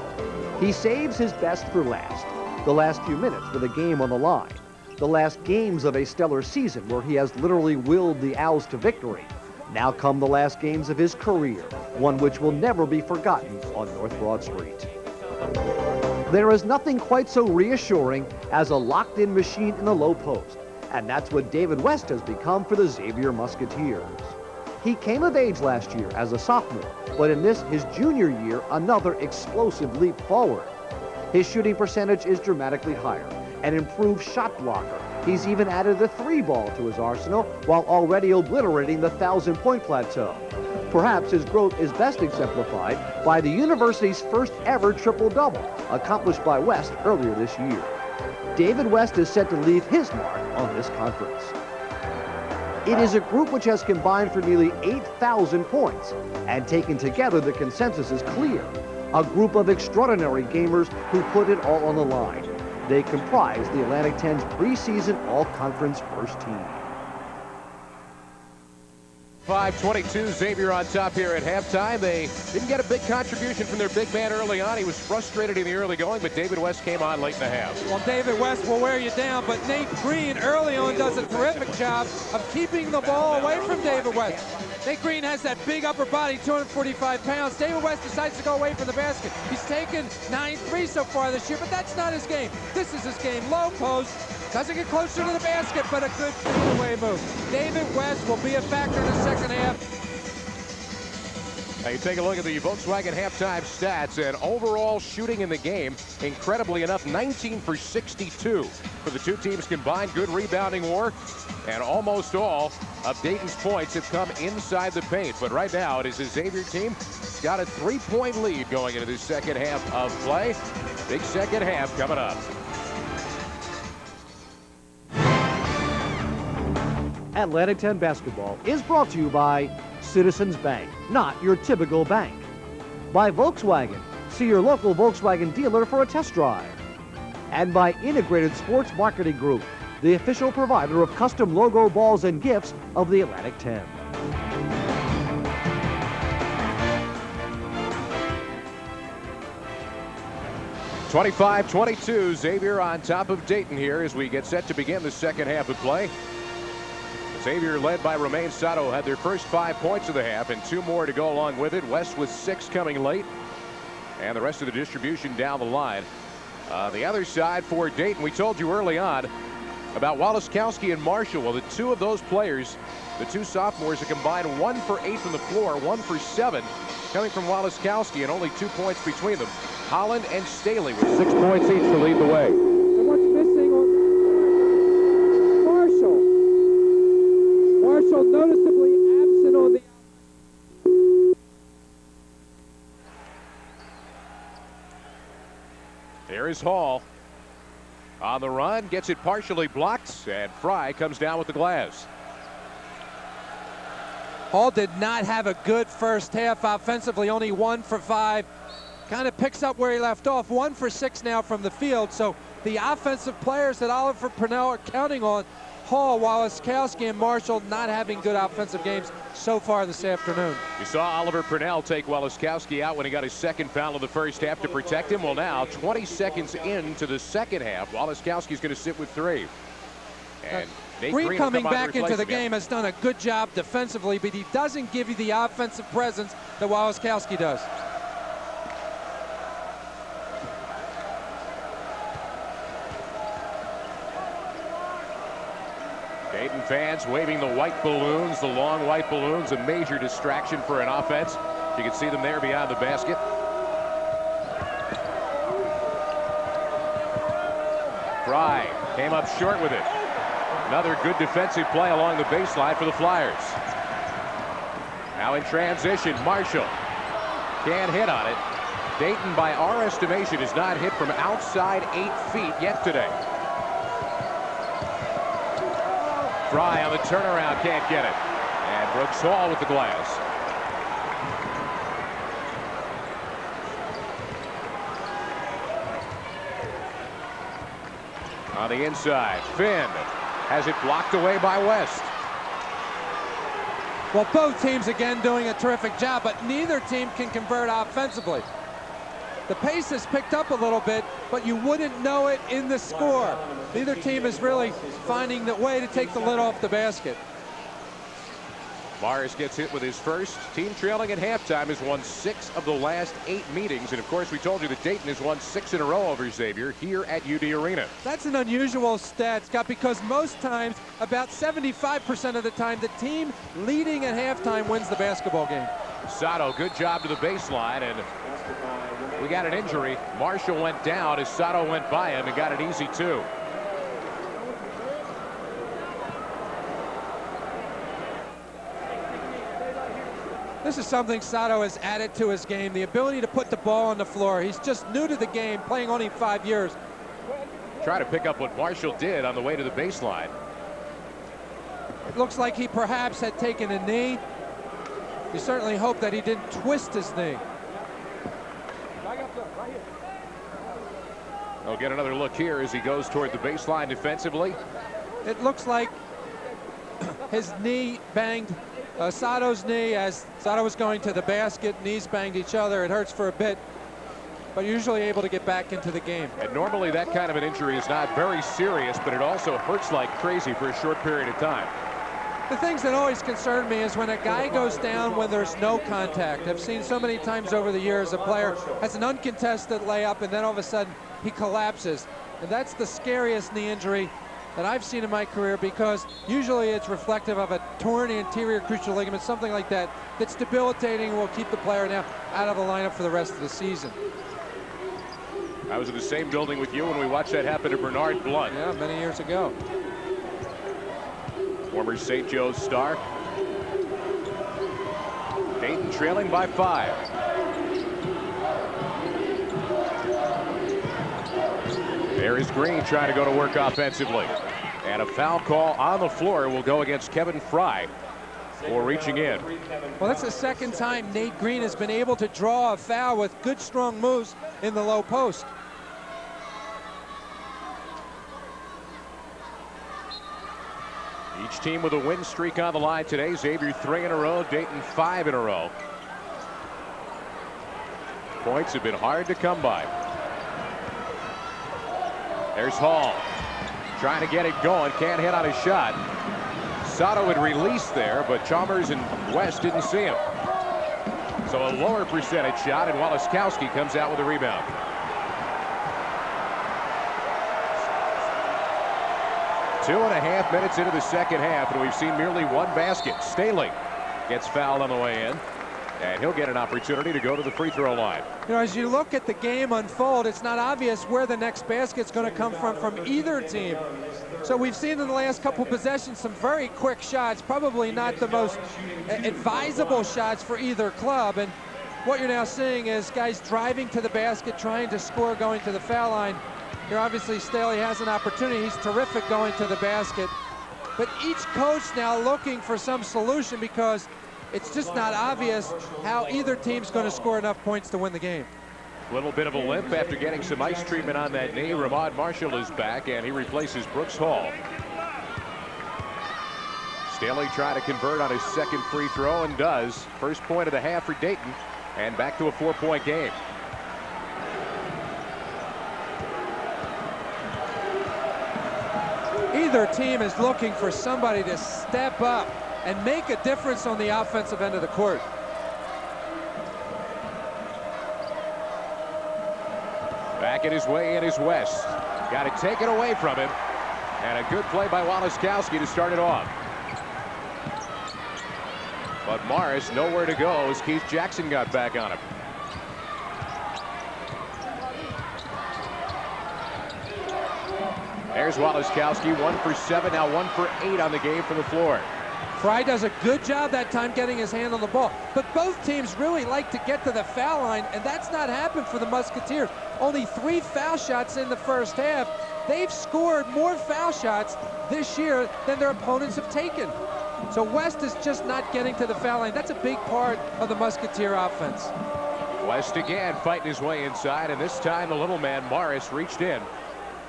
He saves his best for last. The last few minutes with a game on the line. The last games of a stellar season where he has literally willed the Owls to victory. Now come the last games of his career, one which will never be forgotten on North Broad Street. There is nothing quite so reassuring as a locked-in machine in the low post, and that's what David West has become for the Xavier Musketeers. He came of age last year as a sophomore, but in this, his junior year, another explosive leap forward. His shooting percentage is dramatically higher, an improved shot blocker. He's even added the 3-ball to his arsenal while already obliterating the 1,000-point plateau. Perhaps his growth is best exemplified by the university's first ever triple-double, accomplished by West earlier this year. David West is set to leave his mark on this conference. It is a group which has combined for nearly 8,000 points, and taken together, the consensus is clear. A group of extraordinary gamers who put it all on the line. They comprise the Atlantic 10's preseason all-conference first team. 5:22, Xavier on top here at halftime. They didn't get a big contribution from their big man early on. He was frustrated in the early going, but David West came on late in the half. Well, David West will wear you down, but Nate Green early on does a terrific job of keeping the ball away from David West. Nate Green has that big upper body, 245 pounds. David West decides to go away from the basket. He's taken 9 threes so far this year, but that's not his game. This is his game. Low post. Doesn't get closer to the basket, but a good fadeaway move. David West will be a factor in the second half. Now you take a look at the Volkswagen halftime stats, and overall shooting in the game, incredibly enough, 19 for 62 for the two teams combined. Good rebounding war, and almost all of Dayton's points have come inside the paint. But right now it is the Xavier team got a 3-point lead going into the second half of play. Big second half coming up. Atlantic 10 basketball is brought to you by Citizens Bank, not your typical bank. By Volkswagen, see your local Volkswagen dealer for a test drive. And by Integrated Sports Marketing Group, the official provider of custom logo balls and gifts of the Atlantic 10. (25-22), Xavier on top of Dayton here as we get set to begin the second half of play. Xavier, led by Romain Sato, had their first 5 points of the half and 2 more to go along with it. West with 6 coming late, and the rest of the distribution down the line. The other side for Dayton, we told you early on about Wallaskowski and Marshall. Well, the two of those players, the two sophomores, are combined 1 for 8 from the floor, 1 for 7 coming from Wallaskowski, and only 2 points between them. Holland and Staley with 6 points each to lead the way. And what's missing on Marshall? Marshall noticeably absent on the... There is Hall on the run, gets it partially blocked, and Fry comes down with the glass. Hall did not have a good first half offensively, only 1 for 5. Kind of picks up where he left off, 1 for 6 now from the field. So the offensive players that Oliver Purnell are counting on, Hall, Wallaskowski, and Marshall, not having good offensive games so far this afternoon. You saw Oliver Purnell take Wallaskowski out when he got his second foul in the first half to protect him. Well, now 20 seconds into the second half, Wallaskowski's going to sit with 3. And Nate Green coming back into the him. game has done a good job defensively, but he doesn't give you the offensive presence that Wallaskowski does. Dayton fans waving the white balloons, the long white balloons, a major distraction for an offense. You can see them there behind the basket. Fry came up short with it. Another good defensive play along the baseline for the Flyers. Now in transition, Marshall can't hit on it. Dayton, by our estimation, has not hit from outside 8 feet yet today. Fry on the turnaround, can't get it. And Brooks Hall with the glass. On the inside, Finn has it blocked away by West. Well, both teams again doing a terrific job, but neither team can convert offensively. The pace has picked up a little bit, but you wouldn't know it in the score. Neither team is really finding the way to take the lid off the basket. Morris gets hit with his first. Team trailing at halftime has won 6 of the last 8 meetings. And of course, we told you that Dayton has won 6 in a row over Xavier here at UD Arena. That's an unusual stat, Scott, because most times, about 75% of the time, the team leading at halftime wins the basketball game. Sato, good job to the baseline, and we got an injury. Marshall went down as Sato went by him and got an easy 2. This is something Sato has added to his game, the ability to put the ball on the floor. He's just new to the game, playing only 5 years. Try to pick up what Marshall did on the way to the baseline. It looks like he perhaps had taken a knee. You certainly hope that he didn't twist his knee. We'll get another look here as he goes toward the baseline defensively. It looks like his knee banged Sato's knee as Sato was going to the basket. Knees banged each other. It hurts for a bit, but usually able to get back into the game. And normally that kind of an injury is not very serious, but it also hurts like crazy for a short period of time. The things that always concern me is when a guy goes down when there's no contact. I've seen so many times over the years a player has an uncontested layup and then all of a sudden he collapses. And that's the scariest knee injury that I've seen in my career, because usually it's reflective of a torn anterior cruciate ligament, something like that, that's debilitating and will keep the player now out of the lineup for the rest of the season. I was in the same building with you when we watched that happen to Bernard Blunt. Yeah, many years ago. Former St. Joe's star. Dayton trailing by 5. There is Green trying to go to work offensively. And a foul call on the floor will go against Kevin Fry for reaching in. Well, that's the second time Nate Green has been able to draw a foul with good, strong moves in the low post. Each team with a win streak on the line today. Xavier 3 in a row, Dayton 5 in a row. Points have been hard to come by. There's Hall trying to get it going, can't hit on his shot. Sato had released there, but Chalmers and West didn't see him. So a lower percentage shot, and Walaskowski comes out with a rebound. Two and a half minutes into the second half, and we've seen merely one basket. Staley gets fouled on the way in, and he'll get an opportunity to go to the free throw line. You know, as you look at the game unfold, it's not obvious where the next basket's going to come from either team. So we've seen in the last couple possessions some very quick shots, probably not the most advisable shots for either club. And what you're now seeing is guys driving to the basket, trying to score, going to the foul line. Here, obviously, Staley has an opportunity. He's terrific going to the basket. But each coach now looking for some solution, because it's just not obvious how either team's going to score enough points to win the game. A little bit of a limp after getting some ice treatment on that knee. Ramon Marshall is back, and he replaces Brooks Hall. Staley trying to convert on his second free throw, and does. First point of the half for Dayton, and back to a 4-point game. Either team is looking for somebody to step up and make a difference on the offensive end of the court. Back in his way in is West. Got to take it away from him. And a good play by Walaskowski to start it off. But Morris nowhere to go as Keith Jackson got back on him. There's Walaskowski, 1 for 7, now 1 for 8 on the game from the floor. Fry does a good job that time getting his hand on the ball. But both teams really like to get to the foul line, and that's not happened for the Musketeers. Only 3 foul shots in the first half. They've scored more foul shots this year than their opponents have taken. So West is just not getting to the foul line. That's a big part of the Musketeer offense. West again fighting his way inside, and this time the little man Morris reached in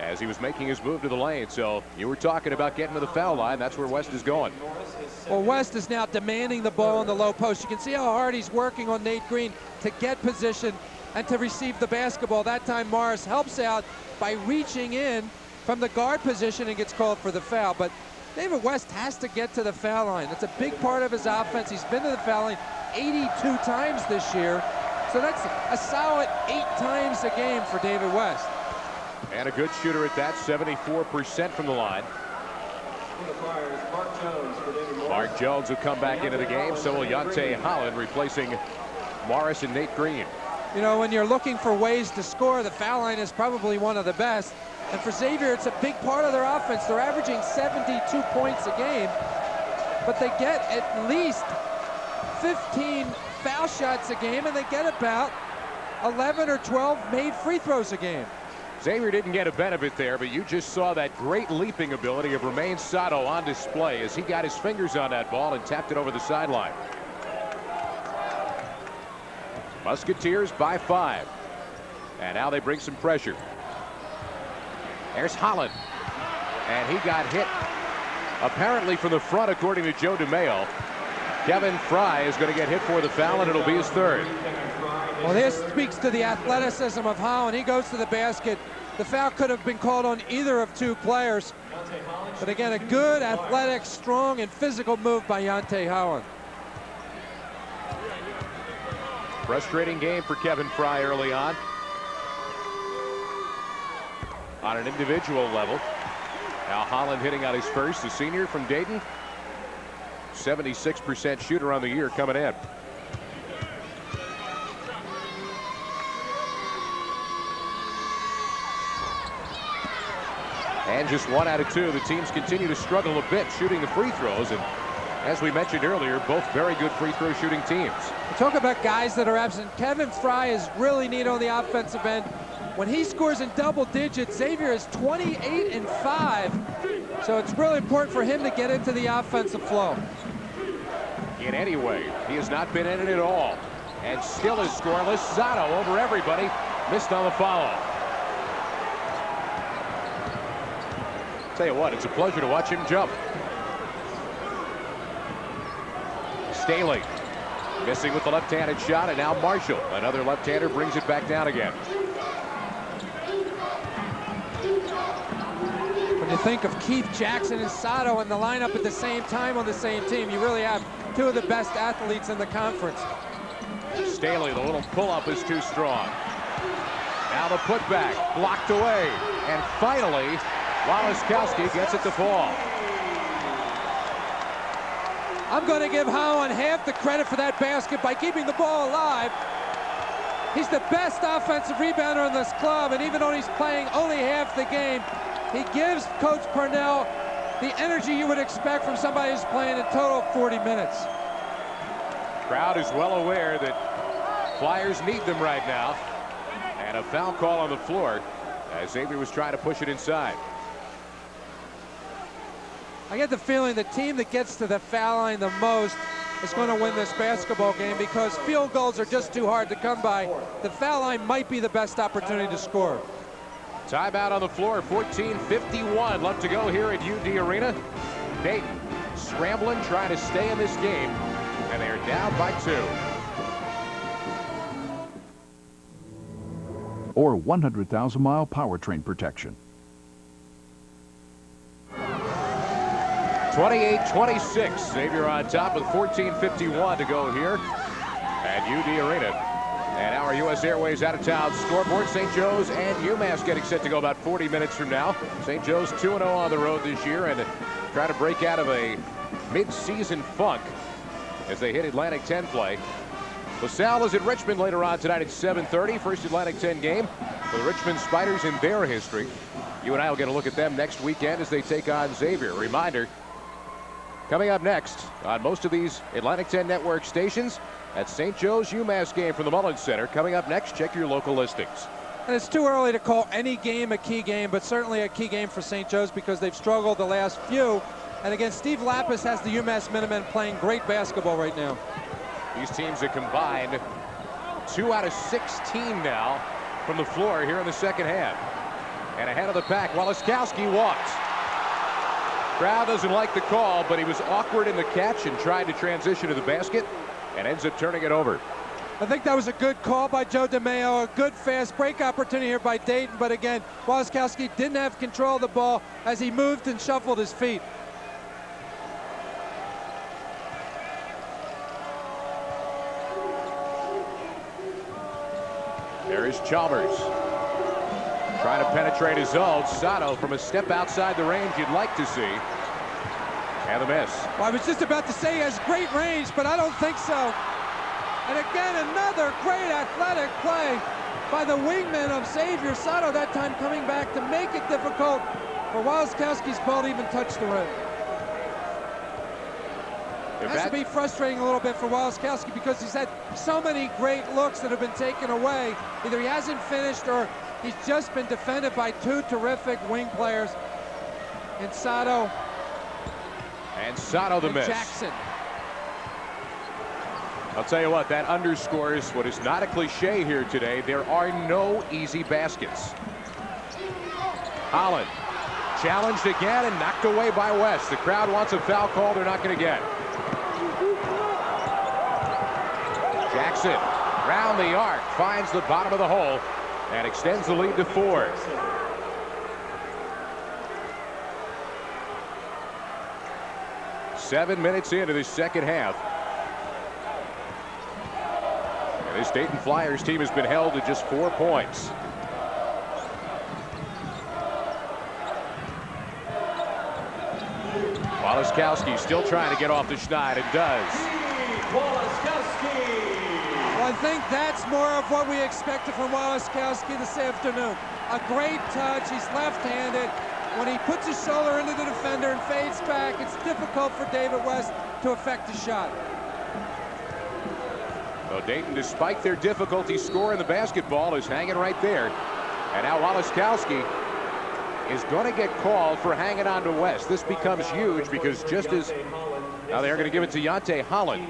as he was making his move to the lane. So you were talking about getting to the foul line. That's where West is going. Well, West is now demanding the ball in the low post. You can see how hard he's working on Nate Green to get position and to receive the basketball. That time Morris helps out by reaching in from the guard position and gets called for the foul. But David West has to get to the foul line. That's a big part of his offense. He's been to the foul line 82 times this year. So that's a solid 8 times a game for David West. And a good shooter at that, 74% from the line. Mark Jones will come back into the game. So will Yante Holland, replacing Morris and Nate Green. You know, when you're looking for ways to score, the foul line is probably one of the best. And for Xavier, it's a big part of their offense. They're averaging 72 points a game, but they get at least 15 foul shots a game, and they get about 11 or 12 made free throws a game. Xavier didn't get a benefit there, but you just saw that great leaping ability of Romain Sato on display as he got his fingers on that ball and tapped it over the sideline. Musketeers by 5. And now they bring some pressure. There's Holland. And he got hit apparently from the front, according to Joe DeMeo. Kevin Fry is going to get hit for the foul, and it'll be his 3rd. Well, this speaks to the athleticism of Holland. He goes to the basket. The foul could have been called on either of 2 players. But again, a good, athletic, strong, and physical move by Yante Holland. Frustrating game for Kevin Fry early on an individual level. Now Holland hitting on his first, the senior from Dayton. 76% shooter on the year coming in. And just 1 out of 2. The teams continue to struggle a bit shooting the free throws. And as we mentioned earlier, both very good free throw shooting teams. We talk about guys that are absent. Kevin Fry is really neat on the offensive end. When he scores in double digits, Xavier is 28 and 5. So it's really important for him to get into the offensive flow. In any way, he has not been in it at all. And still is scoreless. Sato over everybody. Missed on the follow. Tell you what, it's a pleasure to watch him jump. Staley missing with the left-handed shot, and now Marshall, another left-hander, brings it back down again. When you think of Keith Jackson and Sato in the lineup at the same time on the same team, you really have 2 of the best athletes in the conference. Staley, the little pull-up is too strong. Now the putback, blocked away, and finally, Wallaskowski gets it to fall. I'm going to give Holland half the credit for that basket by keeping the ball alive. He's the best offensive rebounder in this club, and even though he's playing only half the game, he gives Coach Purnell the energy you would expect from somebody who's playing a total of 40 minutes. Crowd is well aware that Flyers need them right now. And a foul call on the floor as Xavier was trying to push it inside. I get the feeling the team that gets to the foul line the most is going to win this basketball game because field goals are just too hard to come by. The foul line might be the best opportunity to score. Timeout on the floor, 14:51 left to go here at UD Arena. Dayton scrambling, trying to stay in this game, and they are down by 2. Or 100,000-mile powertrain protection. 28-26, Xavier on top with 14:51 to go here at UD Arena. And our U.S. Airways out-of-town scoreboard, St. Joe's and UMass getting set to go about 40 minutes from now. St. Joe's 2-0 on the road this year and trying to break out of a mid-season funk as they hit Atlantic 10 play. LaSalle is at Richmond later on tonight at 7:30. First Atlantic 10 game for the Richmond Spiders in their history. You and I will get a look at them next weekend as they take on Xavier. Reminder, coming up next on most of these Atlantic 10 network stations, at St. Joe's UMass game from the Mullins Center. Coming up next, check your local listings. And it's too early to call any game a key game, but certainly a key game for St. Joe's because they've struggled the last few. And again, Steve Lapis has the UMass Minutemen playing great basketball right now. These teams have combined 2 out of 16 now from the floor here in the second half. And ahead of the pack, Wallaskowski walks. Crowd doesn't like the call, but he was awkward in the catch and tried to transition to the basket and ends up turning it over. I think that was a good call by Joe DeMeo, a good fast break opportunity here by Dayton, but again, Wallaskowski didn't have control of the ball as he moved and shuffled his feet. Here is Chalmers. Trying to penetrate his zone. Sato from a step outside the range you'd like to see. And the miss. Well, I was just about to say he has great range, but I don't think so. And again, another great athletic play by the wingman of Xavier Sato, that time coming back to make it difficult for Waliszkowski's ball to even touch the rim. It has to be frustrating a little bit for Waliszkowski because he's had so many great looks that have been taken away. Either he hasn't finished or he's just been defended by two terrific wing players in Sato and Sato the miss. Jackson. I'll tell you what, that underscores what is not a cliche here today. There are no easy baskets. Holland challenged again and knocked away by West. The crowd wants a foul call they're not going to get. Jackson round the arc, finds the bottom of the hole and extends the lead to 4. Seven minutes into the second half. And this Dayton Flyers team has been held to just 4 points. Waliszkowski still trying to get off the schneid and does. Well, I think that's more of what we expected from Waliszkowski this afternoon. A great touch. He's left-handed. When he puts his shoulder into the defender and fades back, it's difficult for David West to affect the shot. Well, Dayton, despite their difficulty scoring the basketball, is hanging right there. And now Waliszkowski is going to get called for hanging on to West. This becomes huge because just as now they're going to give it to Yante Holland.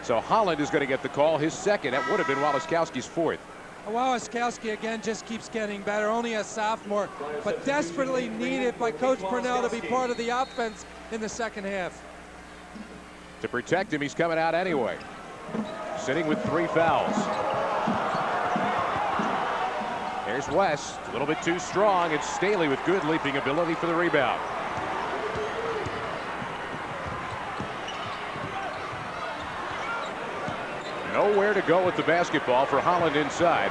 So Holland is going to get the call, his second. That would have been Waliszkowski's 4th. Waliszkowski again just keeps getting better, only a sophomore, but desperately needed by Coach Purnell to be part of the offense in the second half. To protect him, he's coming out anyway. Sitting with 3 fouls. There's West, a little bit too strong. It's Staley with good leaping ability for the rebound. Nowhere to go with the basketball for Holland inside.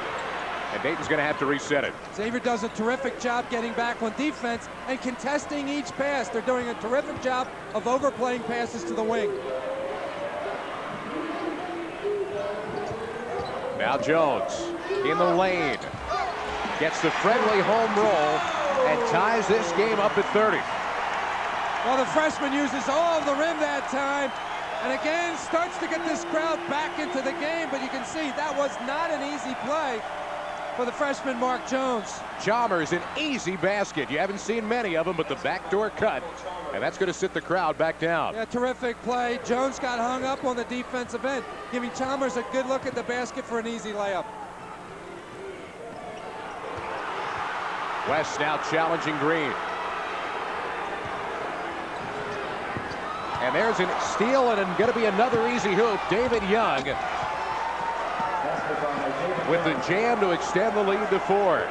And Dayton's going to have to reset it. Xavier does a terrific job getting back on defense and contesting each pass. They're doing a terrific job of overplaying passes to the wing. Now Jones in the lane. Gets the friendly home roll and ties this game up at 30. Well, the freshman uses all of the rim that time. And again, starts to get this crowd back into the game, but you can see that was not an easy play for the freshman Mark Jones. Chalmers, an easy basket. You haven't seen many of them, but the backdoor cut, and that's going to sit the crowd back down. Yeah, terrific play. Jones got hung up on the defensive end, giving Chalmers a good look at the basket for an easy layup. West now challenging Green. And there's a steal and going to be another easy hoop. David Young with the jam to extend the lead to 4.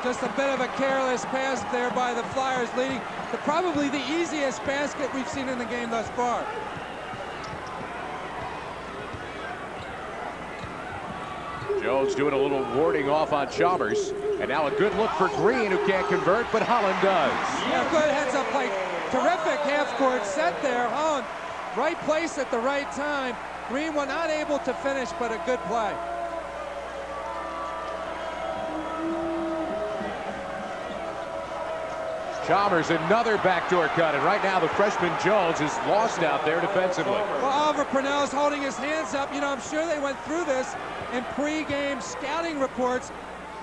Just a bit of a careless pass there by the Flyers, leading to probably the easiest basket we've seen in the game thus far. Jones doing a little warding off on Chalmers. And now a good look for Green, who can't convert, but Holland does. Yeah, good heads-up play. Terrific half-court set there. Holland, right place at the right time. Green was not able to finish, but a good play. Chalmers, another backdoor cut, and right now the freshman Jones is lost out there defensively. Well, Oliver Purnell is holding his hands up. You know, I'm sure they went through this in pre-game scouting reports,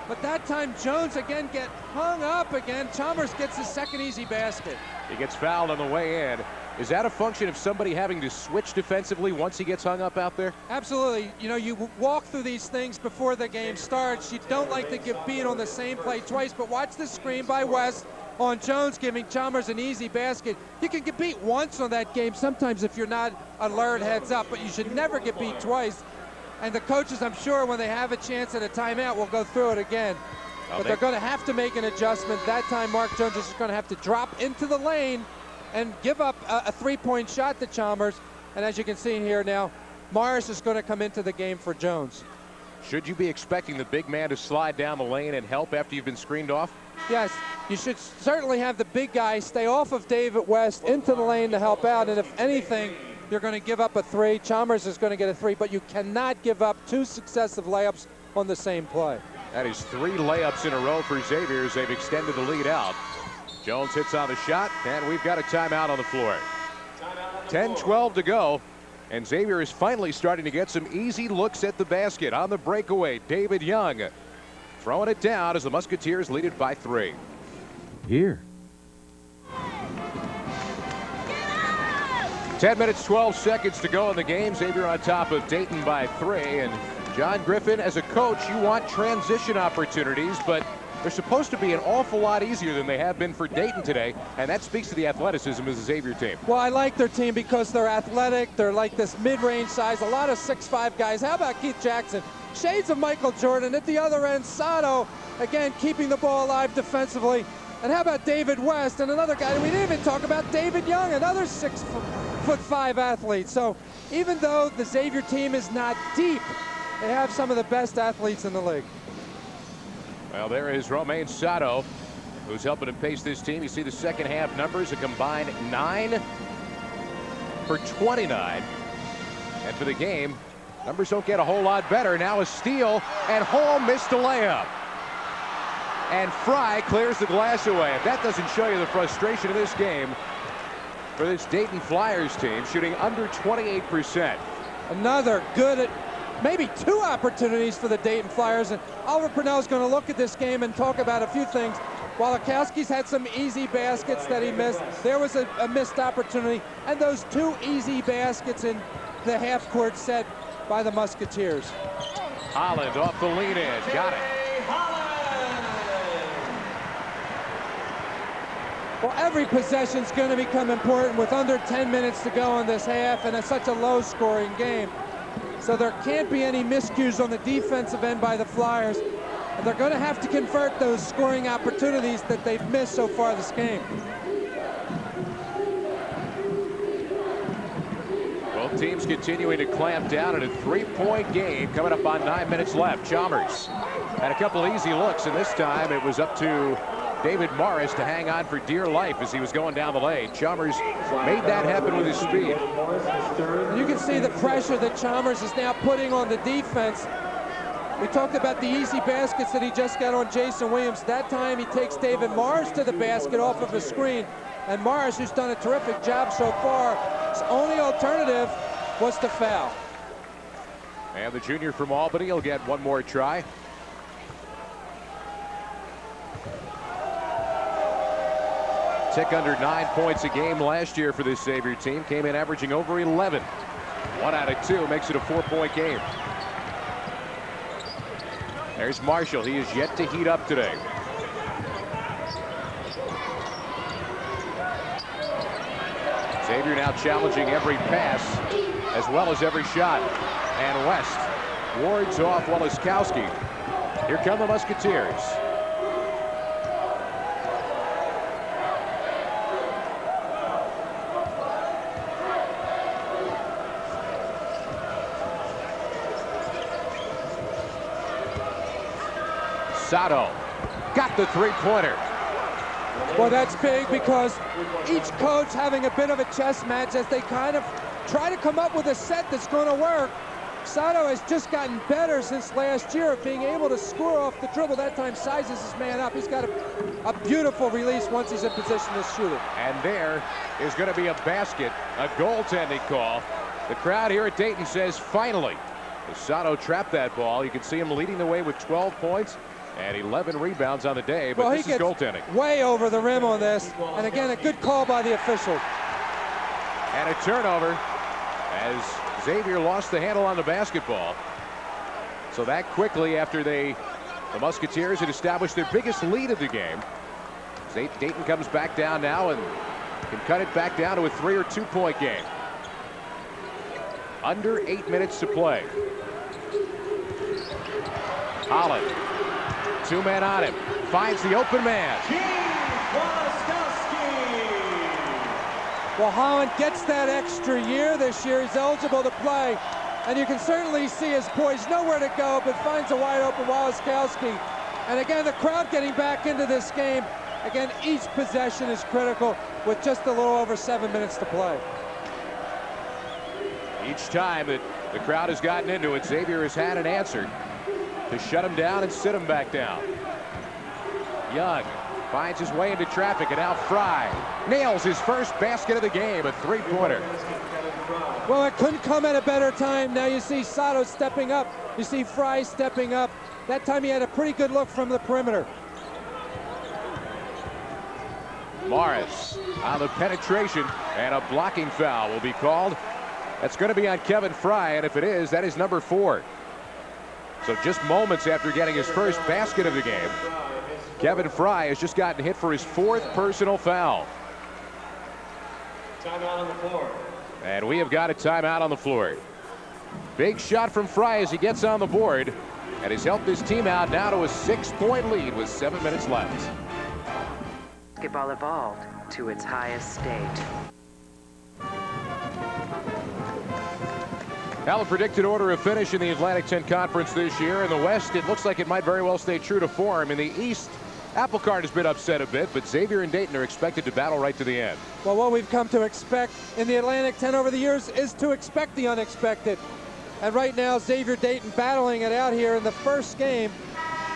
but that time Jones again get hung up again. Chalmers gets his second easy basket. He gets fouled on the way in. Is that a function of somebody having to switch defensively once he gets hung up out there? Absolutely. You know, you walk through these things before the game starts. You don't like to get beat on the same play twice, but watch the screen by West on Jones, giving Chalmers an easy basket. You can get beat once on that game sometimes if you're not alert, heads up, but you should never get beat twice. And the coaches, I'm sure, when they have a chance at a timeout, will go through it again. But they're going to have to make an adjustment. That time, Mark Jones is going to have to drop into the lane and give up a three-point shot to Chalmers. And as you can see here now, Morris is going to come into the game for Jones. Should you be expecting the big man to slide down the lane and help after you've been screened off? Yes, you should certainly have the big guy stay off of David West into the lane to help out, and if anything, you're going to give up a 3. Chalmers is going to get a 3, but you cannot give up 2 successive layups on the same play. That is 3 layups in a row for Xavier as they've extended the lead out. Jones hits on the shot, and we've got a timeout on the floor. 10-12 to go, and Xavier is finally starting to get some easy looks at the basket. On the breakaway, David Young throwing it down as the Musketeers lead it by 3. Here. 10 minutes, 12 seconds to go in the game. Xavier on top of Dayton by 3. And John Griffin, as a coach, you want transition opportunities, but they're supposed to be an awful lot easier than they have been for Dayton today, and that speaks to the athleticism of the Xavier team. Well, I like their team because they're athletic. They're like this mid-range size, a lot of 6'5" guys. How about Keith Jackson? Shades of Michael Jordan. At the other end, Sato, again, keeping the ball alive defensively. And how about David West and another guy? We didn't even talk about David Young, another 6'5" athlete. So even though the Xavier team is not deep, they have some of the best athletes in the league. Well, there is Romain Sato, who's helping to pace this team. You see the second half numbers, a combined 9 for 29. And for the game, numbers don't get a whole lot better. Now a steal, and Hall missed a layup. And Fry clears the glass away. If that doesn't show you the frustration of this game for this Dayton Flyers team, shooting under 28%. Another good, maybe 2 opportunities for the Dayton Flyers, and Oliver Purnell is going to look at this game and talk about a few things. Walikowski's had some easy baskets that he missed. There was a missed opportunity, and those 2 easy baskets in the half-court set by the Musketeers. Holland off the lead-in, got it. Well, every possession is going to become important with under 10 minutes to go in this half, and it's such a low-scoring game. So there can't be any miscues on the defensive end by the Flyers. And they're going to have to convert those scoring opportunities that they've missed so far this game. Both teams continuing to clamp down at a 3-point game coming up on 9 minutes left. Chalmers had a couple easy looks, and this time it was up to David Morris to hang on for dear life as he was going down the lane. Chalmers made that happen with his speed. You can see the pressure that Chalmers is now putting on the defense. We talked about the easy baskets that he just got on Jason Williams. That time he takes David Morris to the basket off of a screen. And Morris, who's done a terrific job so far, his only alternative was to foul. And the junior from Albany will get one more try. Tick under 9 points a game last year for this Xavier team. Came in averaging over 11. 1 out of 2 makes it a 4-point game. There's Marshall. He is yet to heat up today. Xavier now challenging every pass as well as every shot. And West wards off Walikowski. Here come the Musketeers. Sato got the 3-pointer. Well, that's big because each coach having a bit of a chess match as they kind of try to come up with a set that's going to work. Sato has just gotten better since last year of being able to score off the dribble. That time sizes his man up. He's got a beautiful release once he's in position to shoot it. And there is going to be a basket, a goaltending call. The crowd here at Dayton says finally. As Sato trapped that ball, you can see him leading the way with 12 points. And 11 rebounds on the day, but this is goaltending. Way over the rim on this. And again, a good call by the official. And a turnover as Xavier lost the handle on the basketball. So that quickly after the Musketeers had established their biggest lead of the game. Dayton comes back down now and can cut it back down to a 3 or 2-point game. Under 8 minutes to play. Holland. 2 men on him. Finds the open man. Well, Holland gets that extra year this year. He's eligible to play. And you can certainly see his poise, nowhere to go, but finds a wide open Wallace-Kowski. And again, the crowd getting back into this game. Again, each possession is critical with just a little over 7 minutes to play. Each time that the crowd has gotten into it, Xavier has had an answer to shut him down and sit him back down. Young finds his way into traffic, and now Fry nails his first basket of the game, a three-pointer. Well, it couldn't come at a better time. Now you see Sato stepping up. You see Fry stepping up. That time he had a pretty good look from the perimeter. Morris on the penetration, and a blocking foul will be called. That's going to be on Kevin Fry, and if it is, that is number 4. So just moments after getting his first basket of the game, Kevin Fry has just gotten hit for his 4th personal foul. Timeout on the floor. And we have got a timeout on the floor. Big shot from Fry as he gets on the board, and has helped his team out now to a 6-point lead with 7 minutes left. Basketball evolved to its highest state. Now the predicted order of finish in the Atlantic 10 Conference this year. In the West, it looks like it might very well stay true to form. In the East, Apple Cart has been upset a bit, but Xavier and Dayton are expected to battle right to the end. Well, what we've come to expect in the Atlantic 10 over the years is to expect the unexpected. And right now, Xavier Dayton battling it out here in the first game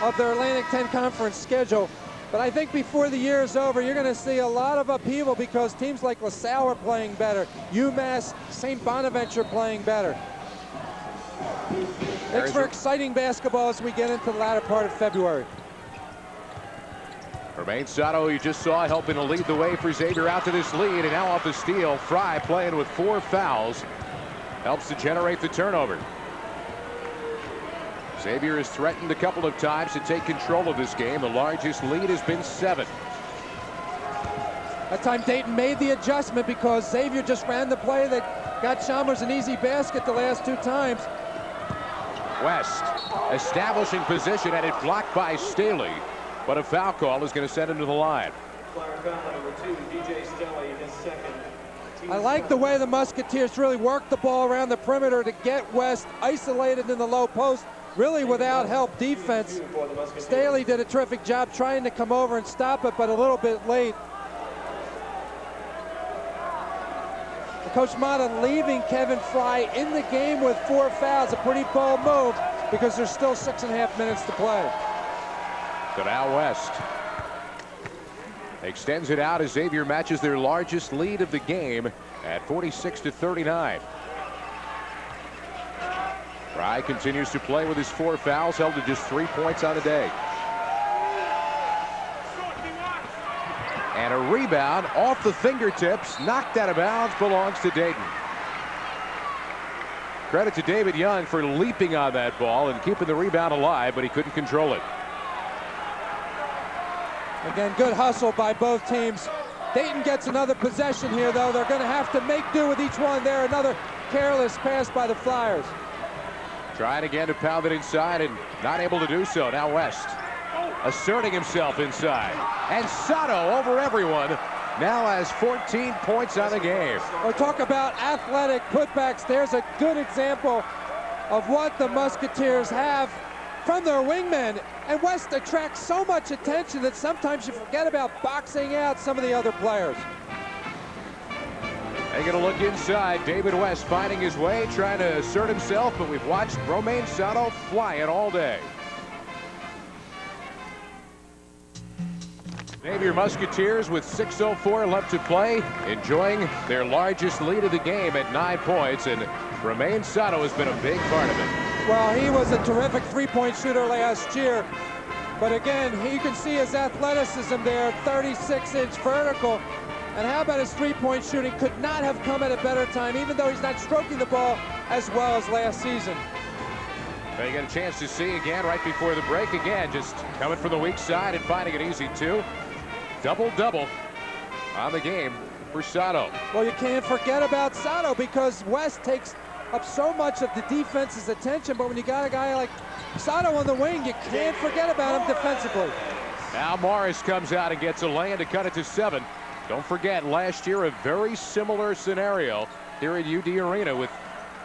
of their Atlantic 10 Conference schedule. But I think before the year is over, you're going to see a lot of upheaval because teams like LaSalle are playing better. UMass, St. Bonaventure playing better. Makes for exciting basketball as we get into the latter part of February. Romain Sato, you just saw, helping to lead the way for Xavier out to this lead, and now off the steal. Fry playing with 4 fouls. Helps to generate the turnover. Xavier has threatened a couple of times to take control of this game. The largest lead has been 7. That time Dayton made the adjustment because Xavier just ran the play that got Chalmers an easy basket the last 2 times. West establishing position, and it blocked by Staley. But a foul call is going to send him to the line. Flyer foul number 2, DJ Staley, his second. I like the way the Musketeers really worked the ball around the perimeter to get West isolated in the low post, really without help defense. Staley did a terrific job trying to come over and stop it, but a little bit late. Coach Mata leaving Kevin Fry in the game with 4 fouls, a pretty bold move because there's still 6.5 minutes to play. So now West extends it out as Xavier matches their largest lead of the game at 46-39. Fry continues to play with his 4 fouls, held to just 3 points on the day. And a rebound off the fingertips, knocked out of bounds, belongs to Dayton. Credit to David Young for leaping on that ball and keeping the rebound alive, but he couldn't control it. Again, good hustle by both teams. Dayton gets another possession here, though. They're going to have to make do with each one there. Another careless pass by the Flyers. Trying again to pound it inside and not able to do so. Now West asserting himself inside. And Sato over everyone. Now has 14 points on the game. Or talk about athletic putbacks. There's a good example of what the Musketeers have from their wingmen. And West attracts so much attention that sometimes you forget about boxing out some of the other players. They're going to look inside. David West finding his way, trying to assert himself, but we've watched Romain Sato flying all day. Xavier Musketeers with 6:04 left to play, enjoying their largest lead of the game at 9 points, and Romain Sato has been a big part of it. Well, he was a terrific 3-point shooter last year, but again, you can see his athleticism there, 36-inch vertical. And how about his 3-point shooting? Could not have come at a better time, even though he's not stroking the ball as well as last season. They get a chance to see again right before the break. Again, just coming from the weak side and finding it easy too. Double-double on the game for Sato. Well, you can't forget about Sato because West takes up so much of the defense's attention, but when you got a guy like Sato on the wing, you can't forget about him defensively. Now Morris comes out and gets a lay-in to cut it to 7. Don't forget, last year a very similar scenario here at UD Arena with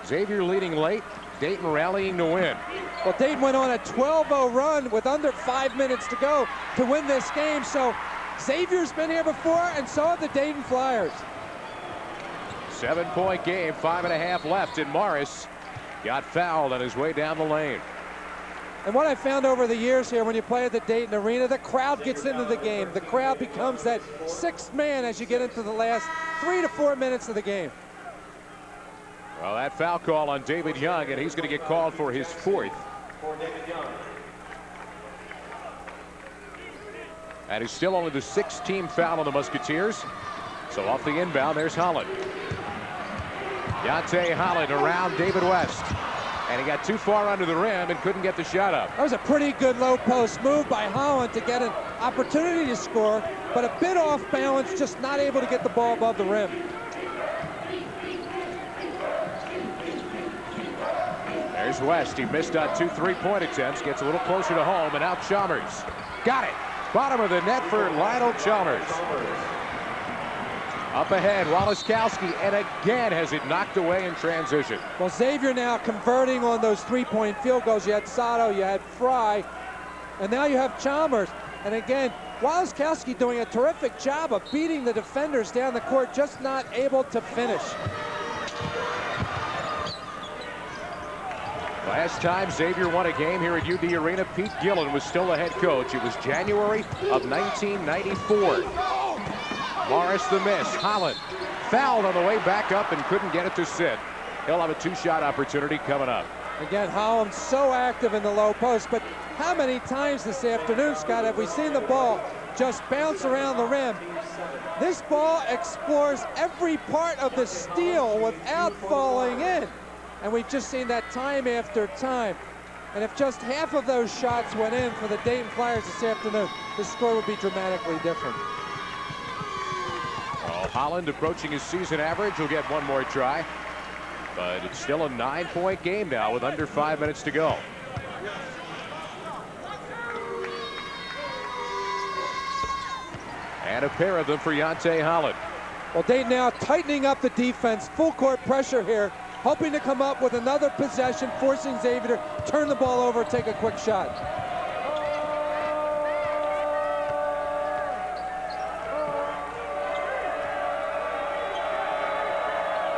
Xavier leading late. Dayton rallying to win. Well, Dayton went on a 12-0 run with under 5 minutes to go to win this game. So Xavier's been here before, and so have the Dayton Flyers. 7-point game, 5.5 left, and Morris got fouled on his way down the lane. And what I found over the years here, when you play at the Dayton Arena, the crowd gets into the game. The crowd becomes that sixth man as you get into the last 3 to 4 minutes of the game. Well, that foul call on David Young, and he's going to get called for his 4th. For David Young. That is still only the 6th team foul on the Musketeers. So off the inbound, there's Holland. Yante Holland around David West. And he got too far under the rim and couldn't get the shot up. That was a pretty good low post move by Holland to get an opportunity to score, but a bit off balance, just not able to get the ball above the rim. There's West. He missed on 2 3-point attempts. Gets a little closer to home, and out Chalmers. Got it. Bottom of the net for Lionel Chalmers. Up ahead, Wallaskowski, and again has it knocked away in transition. Well, Xavier now converting on those 3-point field goals. You had Sato, you had Fry, and now you have Chalmers. And again, Wallaskowski doing a terrific job of beating the defenders down the court, just not able to finish. Last time Xavier won a game here at UD Arena, Pete Gillen was still the head coach. It was January of 1994. Morris the miss. Holland fouled on the way back up and couldn't get it to sit. He'll have a 2-shot opportunity coming up. Again, Holland so active in the low post, but how many times this afternoon, Scott, have we seen the ball just bounce around the rim? This ball explores every part of the steal without falling in. And we've just seen that time after time. And if just half of those shots went in for the Dayton Flyers this afternoon, the score would be dramatically different. Well, Holland approaching his season average. He'll get one more try. But it's still a 9-point game now with under 5 minutes to go. And a pair of them for Yante Holland. Well, Dayton now tightening up the defense, full court pressure here, hoping to come up with another possession, forcing Xavier to turn the ball over, take a quick shot.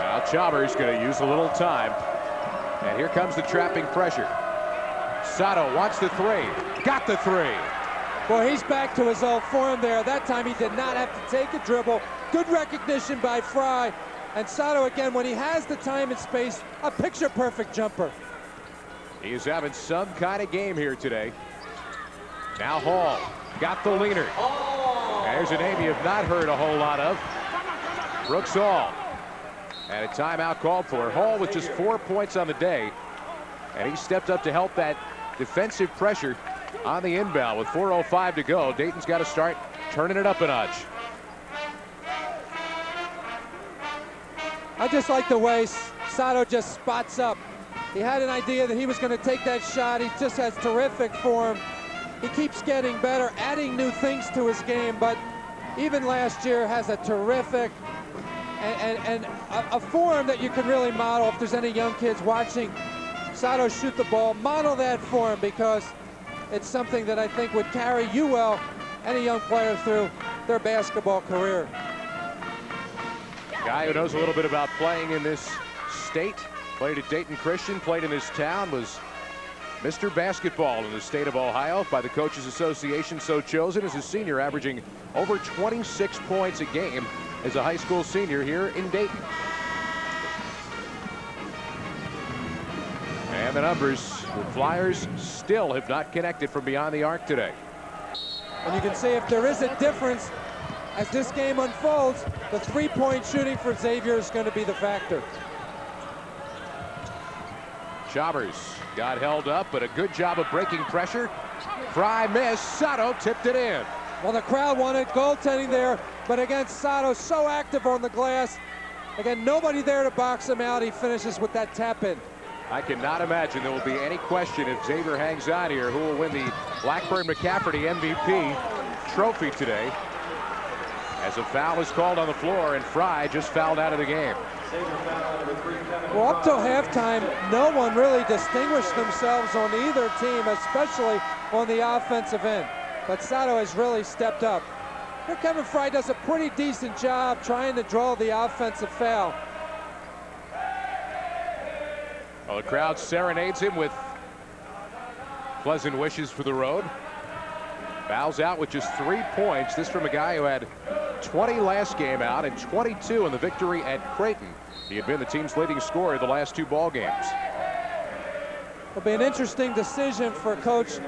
Now Chalmers going to use a little time. And here comes the trapping pressure. Sato wants the 3. Got the 3. Well, he's back to his old form there. That time he did not have to take a dribble. Good recognition by Fry. And Sato, again, when he has the time and space, a picture-perfect jumper. He is having some kind of game here today. Now Hall got the leaner. There's a name you have not heard a whole lot of. Brooks Hall. And a timeout called for. Hall with just 4 points on the day. And he stepped up to help that defensive pressure on the inbound with 4:05 to go. Dayton's got to start turning it up a notch. I just like the way Sato just spots up. He had an idea that he was going to take that shot. He just has terrific form. He keeps getting better, adding new things to his game, but even last year has a terrific and a form that you can really model. If there's any young kids watching Sato shoot the ball, model that form, because it's something that I think would carry you well, any young player, through their basketball career. Guy who knows a little bit about playing in this state, played at Dayton Christian, played in this town, was Mr. Basketball in the state of Ohio by the Coaches Association, so chosen as a senior, averaging over 26 points a game as a high school senior here in Dayton. And the numbers, the Flyers still have not connected from beyond the arc today. And you can see if there is a difference as this game unfolds, the 3-point shooting for Xavier is going to be the factor. Chalmers got held up, but a good job of breaking pressure. Fry missed. Sato tipped it in. Well, the crowd wanted goaltending there, but again, Sato so active on the glass. Again, nobody there to box him out. He finishes with that tap in. I cannot imagine there will be any question if Xavier hangs on here who will win the Blackburn McCafferty MVP trophy today, as a foul is called on the floor and Fry just fouled out of the game. Well, up till halftime, no one really distinguished themselves on either team, especially on the offensive end. But Sato has really stepped up. Here, Kevin Fry does a pretty decent job trying to draw the offensive foul. Well, the crowd serenades him with pleasant wishes for the road. Fouls out with just 3 points. This from a guy who had 20 last game out and 22 in the victory at Creighton. He had been the team's leading scorer the last 2 ball games. It'll be an interesting decision for Coach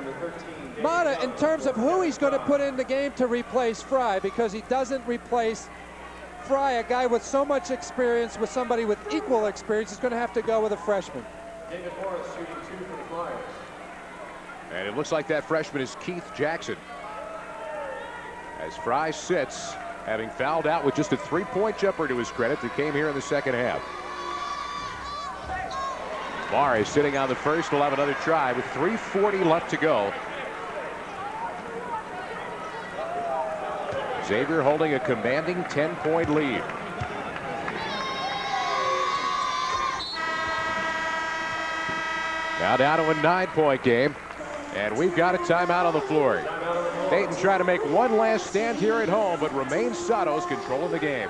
Mata in terms of who he's going to put in the game to replace Fry, because he doesn't replace Fry, a guy with so much experience, with somebody with equal experience. He's going to have to go with a freshman. David Morris shooting 2 for the Flyers. And it looks like that freshman is Keith Jackson. As Fry sits, having fouled out with just a 3-point jumper to his credit that came here in the second half. Barr is sitting on the first. Will have another try with 3:40 left to go. Xavier holding a commanding 10-point lead. Now down to a 9-point game. And we've got a timeout on the floor. Dayton trying to make one last stand here at home, but Romain Sato's controlling the game.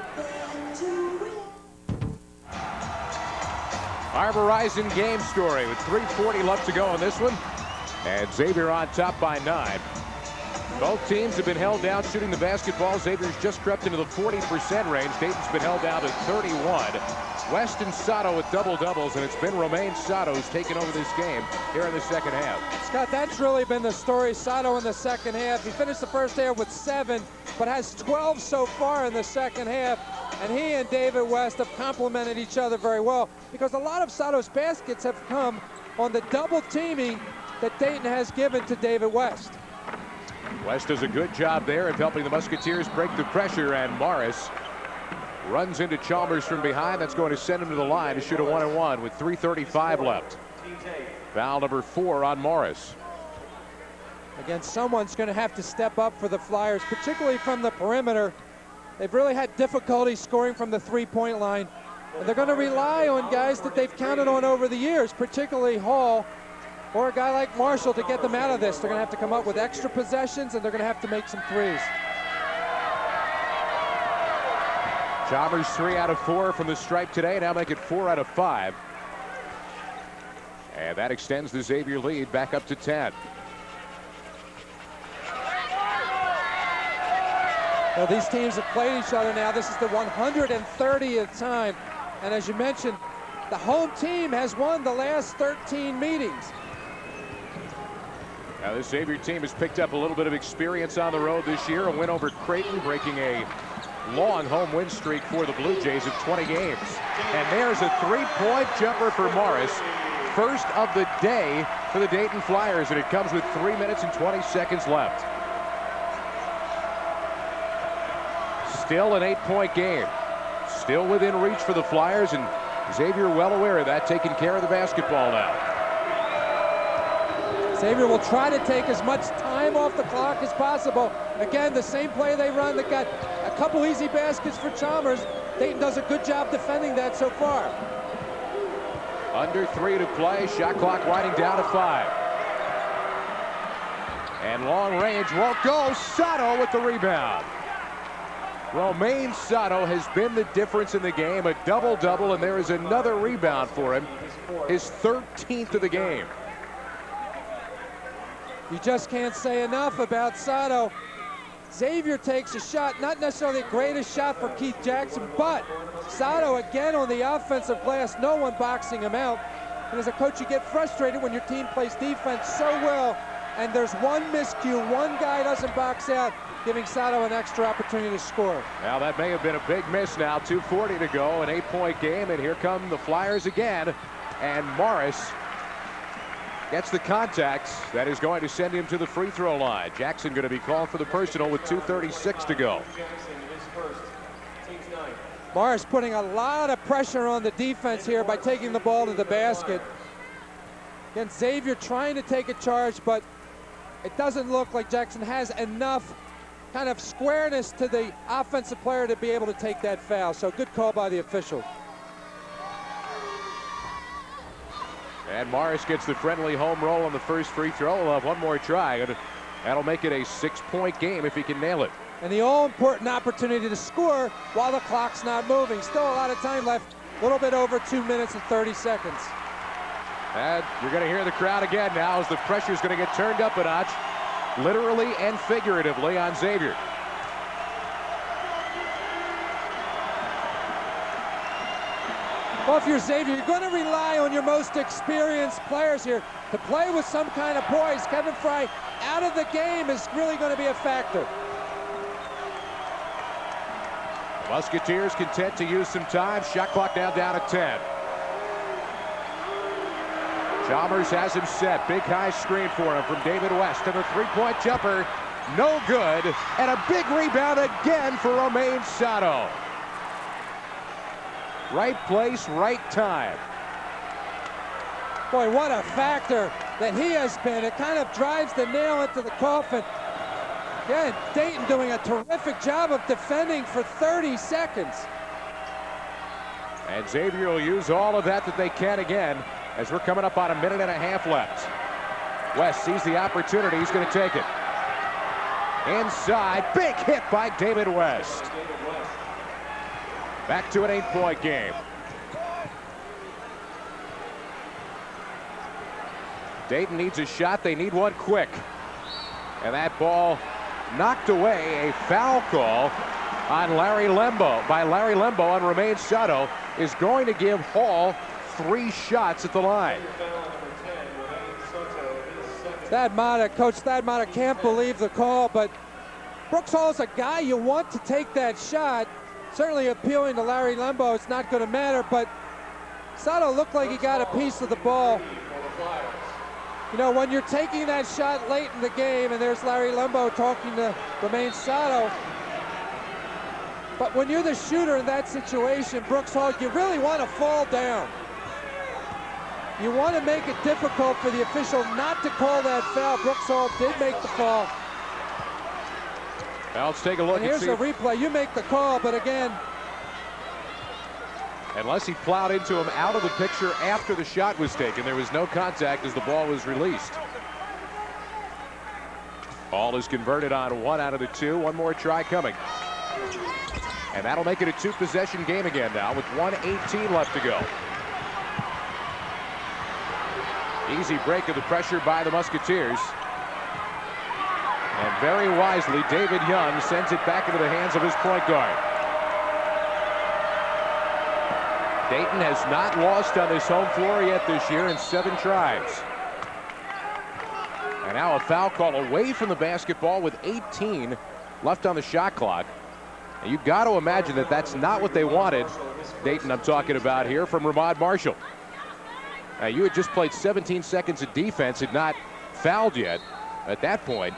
Our Verizon game story with 3:40 left to go in this one. And Xavier on top by 9. Both teams have been held down shooting the basketball. Xavier's just crept into the 40% range. Dayton's been held down to 31. Weston Sato with double-doubles, and it's been Romain Sato who's taken over this game here in the second half. Scott, that's really been the story. Sato in the second half. He finished the first half with 7, but has 12 so far in the second half. And he and David West have complemented each other very well, because a lot of Sato's baskets have come on the double teaming that Dayton has given to David West. West does a good job there of helping the Musketeers break the pressure, and Morris runs into Chalmers from behind. That's going to send him to the line to shoot a 1-and-1 with 3:35 left. Foul number 4 on Morris. Again, someone's going to have to step up for the Flyers, particularly from the perimeter. They've really had difficulty scoring from the 3-point line, and they're going to rely on guys that they've counted on over the years, particularly Hall or a guy like Marshall, to get them out of this. They're going to have to come up with extra possessions, and they're going to have to make some threes. Chalmers 3 out of 4 from the stripe today. Now make it 4 out of 5. And that extends the Xavier lead back up to 10. Well, these teams have played each other now. This is the 130th time. And as you mentioned, the home team has won the last 13 meetings. Now this Xavier team has picked up a little bit of experience on the road this year. A win over Creighton, breaking a long home win streak for the Blue Jays of 20 games. And there's a 3-point jumper for Morris. First of the day for the Dayton Flyers, and it comes with 3 minutes and 20 seconds left. Still an 8-point game. Still within reach for the Flyers, and Xavier well aware of that, taking care of the basketball now. Xavier will try to take as much time off the clock as possible. Again, the same play they run that got a couple easy baskets for Chalmers. Dayton does a good job defending that so far. Under 3 to play. Shot clock winding down to 5. And long range won't go. Sato with the rebound. Romain Sato has been the difference in the game. A double-double, and there is another rebound for him. His 13th of the game. You just can't say enough about Sato. Xavier takes a shot, not necessarily the greatest shot for Keith Jackson, but Sato again on the offensive glass, no one boxing him out. And as a coach, you get frustrated when your team plays defense so well, and there's one miscue, one guy doesn't box out, giving Sato an extra opportunity to score. Now that may have been a big miss now. 2:40 to go, an 8-point game, and here come the Flyers again. And Morris gets the contact that is going to send him to the free throw line. Jackson going to be called for the personal with 2:36 to go. Morris putting a lot of pressure on the defense here by taking the ball to the basket. Again, Xavier trying to take a charge, but it doesn't look like Jackson has enough kind of squareness to the offensive player to be able to take that foul. So good call by the official. And Morris gets the friendly home roll on the first free throw. He'll have one more try, and that'll make it a 6-point game if he can nail it. And the all-important opportunity to score while the clock's not moving. Still a lot of time left, a little bit over 2 minutes and 30 seconds. And you're going to hear the crowd again now as the pressure's going to get turned up a notch, literally and figuratively, on Xavier. Well, if you're Xavier, you're going to rely on your most experienced players here to play with some kind of poise. Kevin Fry out of the game is really going to be a factor. Musketeers content to use some time. Shot clock now down at 10. Chalmers has him set. Big high screen for him from David West. And a three-point jumper. No good. And a big rebound again for Romain Sato. Right place, right time. Boy, what a factor that he has been. It kind of drives the nail into the coffin. Again, Dayton doing a terrific job of defending for 30 seconds. And Xavier will use all of that they can again as we're coming up on a minute and a half left. West sees the opportunity. He's going to take it. Inside, big hit by David West. Back to an 8-point game. Dayton needs a shot. They need one quick. And that ball knocked away. A foul call on Larry Lembo on Romain Sato is going to give Hall 3 shots at the line. Coach Thad Matta can't believe the call, but Brooks Hall's a guy you want to take that shot. Certainly appealing to Larry Lembo, it's not going to matter, but Sato looked like he got a piece of the ball. You know, when you're taking that shot late in the game, and there's Larry Lembo talking to Romain Sato, but when you're the shooter in that situation, Brooks Hall, you really want to fall down. You want to make it difficult for the official not to call that foul. Brooks Hall did make the call. Now let's take a look. And here's the replay. You make the call, but again, unless he plowed into him out of the picture after the shot was taken, there was no contact as the ball was released. Ball is converted on 1 out of the 2. One more try coming. And that'll make it a 2-possession game again now with 1:18 left to go. Easy break of the pressure by the Musketeers. And very wisely, David Young sends it back into the hands of his point guard. Dayton has not lost on this home floor yet this year in 7 tries. And now a foul call away from the basketball with 18 left on the shot clock. And you've got to imagine that that's not what they wanted. Dayton, I'm talking about here, from Ramad Marshall. You had just played 17 seconds of defense, had not fouled yet. At that point,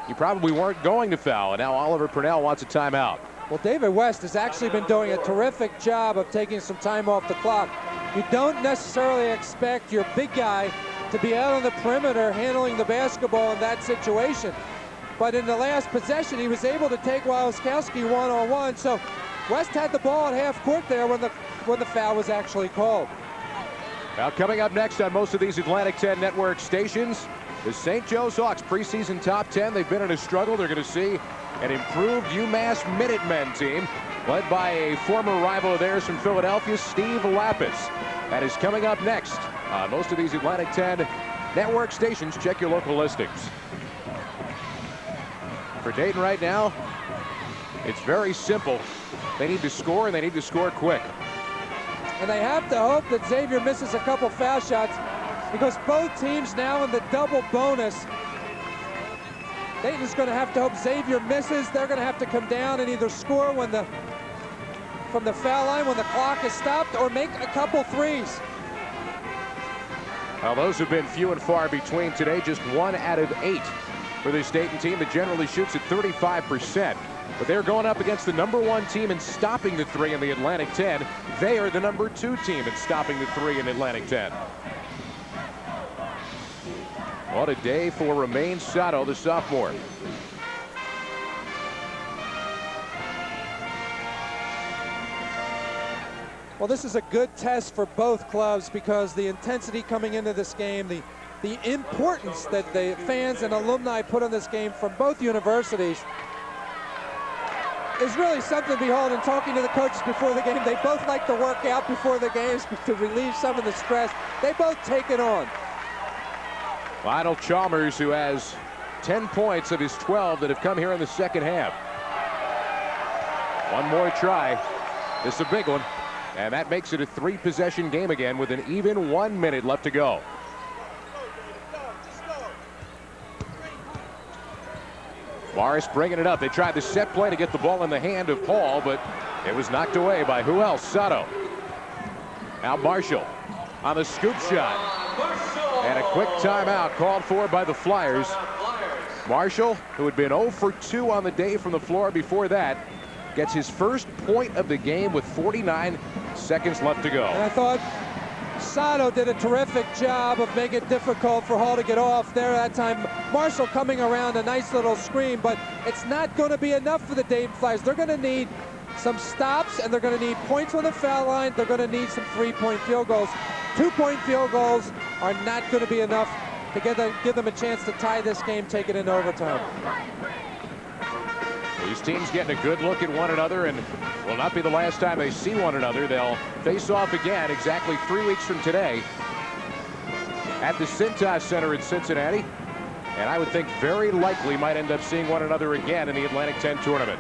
you probably weren't going to foul, and now Oliver Purnell wants a timeout. well, David West has actually been doing a terrific job of taking some time off the clock. You don't necessarily expect your big guy to be out on the perimeter handling the basketball in that situation. But in the last possession, he was able to take Wildskowski one-on-one. So West had the ball at half court there when the foul was actually called. Now coming up next on most of these Atlantic 10 network stations, the St. Joe's Hawks preseason top 10. They've been in a struggle. They're going to see an improved UMass Minutemen team led by a former rival of theirs from Philadelphia, Steve Lapis. That is coming up next on most of these Atlantic 10 network stations. Check your local listings. For Dayton right now, it's very simple. They need to score, and they need to score quick. And they have to hope that Xavier misses a couple foul shots, because both teams now in the double bonus. Dayton's going to have to hope Xavier misses. They're going to have to come down and either score from the foul line when the clock is stopped, or make a couple threes. Well, those have been few and far between today. Just 1 out of 8 for this Dayton team that generally shoots at 35%. But they're going up against the #1 team in stopping the three in the Atlantic 10. They are the #2 team in stopping the three in Atlantic 10. What a day for Romain Sato, the sophomore. Well, this is a good test for both clubs because the intensity coming into this game, the importance that the fans and alumni put on this game from both universities is really something to behold. And talking to the coaches before the game, they both like to work out before the games to relieve some of the stress. They both take it on. Lionel Chalmers, who has 10 points of his 12 that have come here in the second half. One more try. This is a big one. And that makes it a 3-possession game again with an even 1 minute left to go. Morris bringing it up. They tried the set play to get the ball in the hand of Paul, but it was knocked away by who else? Sato. Now Marshall on the scoop shot. And a quick timeout called for by the Flyers. Marshall, who had been 0 for 2 on the day from the floor before that, gets his first point of the game with 49 seconds left to go. And I thought Sato did a terrific job of making it difficult for Hall to get off there that time. Marshall coming around, a nice little screen, but it's not going to be enough for the Dayton Flyers. They're going to need some stops, and they're going to need points on the foul line. They're going to need some 3-point field goals. 2-point field goals are not going to be enough to give them a chance to tie this game, take it into overtime. These teams getting a good look at one another, and will not be the last time they see one another. They'll face off again exactly 3 weeks from today at the Cintas Center in Cincinnati. And I would think very likely might end up seeing one another again in the Atlantic 10 tournament,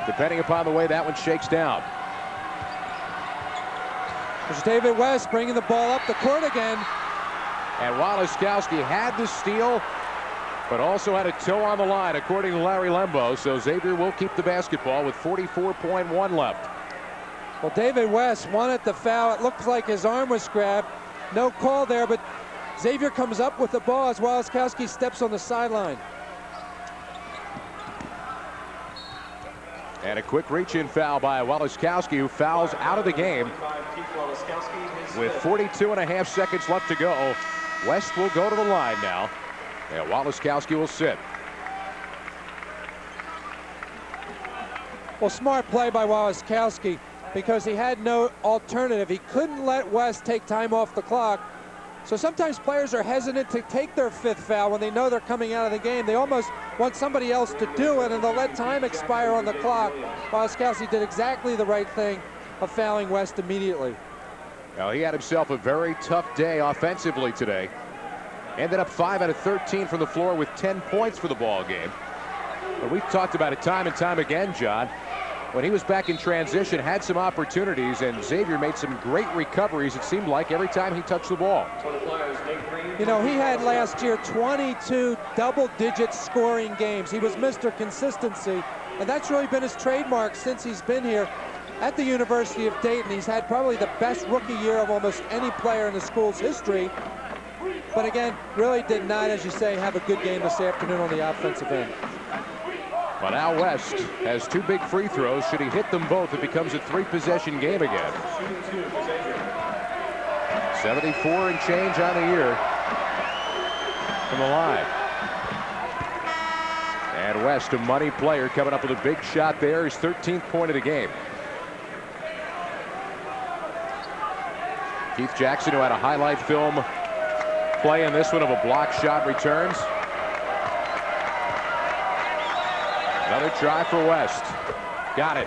depending upon the way that one shakes down. There's David West bringing the ball up the court again. And Waliszkowski had the steal, but also had a toe on the line, according to Larry Lembo. So Xavier will keep the basketball with 44.1 left. Well, David West wanted the foul. It looked like his arm was grabbed. No call there, but Xavier comes up with the ball as Waliszkowski steps on the sideline. And a quick reach-in foul by Waliszkowski, who fouls out of the game with 42.5 seconds left to go. West will go to the line now, and Waliszkowski will sit. Well, smart play by Waliszkowski because he had no alternative. He couldn't let West take time off the clock. So sometimes players are hesitant to take their 5th foul when they know they're coming out of the game. They almost want somebody else to do it, and they'll let time expire on the clock. Waliszkowski did exactly the right thing of fouling West immediately. Well, he had himself a very tough day offensively today. Ended up 5 out of 13 from the floor with 10 points for the ball game. But we've talked about it time and time again, John. When he was back in transition, had some opportunities, and Xavier made some great recoveries, it seemed like, every time he touched the ball. You know, he had last year 22 double-digit scoring games. He was Mr. Consistency, and that's really been his trademark since he's been here at the University of Dayton. He's had probably the best rookie year of almost any player in the school's history. But again, really did not, as you say, have a good game this afternoon on the offensive end. Well, now West has 2 big free throws. Should he hit them both, it becomes a 3-possession game again. 74 and change on the year from the line. And West, a money player, coming up with a big shot there. His 13th point of the game. Keith Jackson, who had a highlight film play in this one of a block shot, returns. Another try for West. Got it.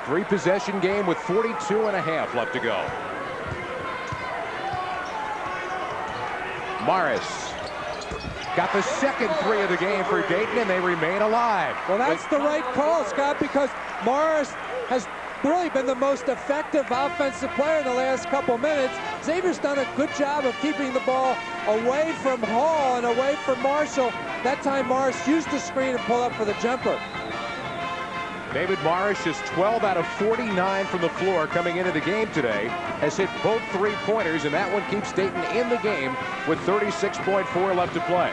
3-possession game with 42.5 left to go. Morris got the second 3 of the game for Dayton, and they remain alive. Well, that's the right call, Scott, because Morris has really been the most effective offensive player in the last couple minutes. Xavier's done a good job of keeping the ball away from Hall and away from Marshall. That time Morris used the screen and pulled up for the jumper. David Morris is 12 out of 49 from the floor coming into the game today. Has hit both 3-pointers, and that one keeps Dayton in the game with 36.4 left to play.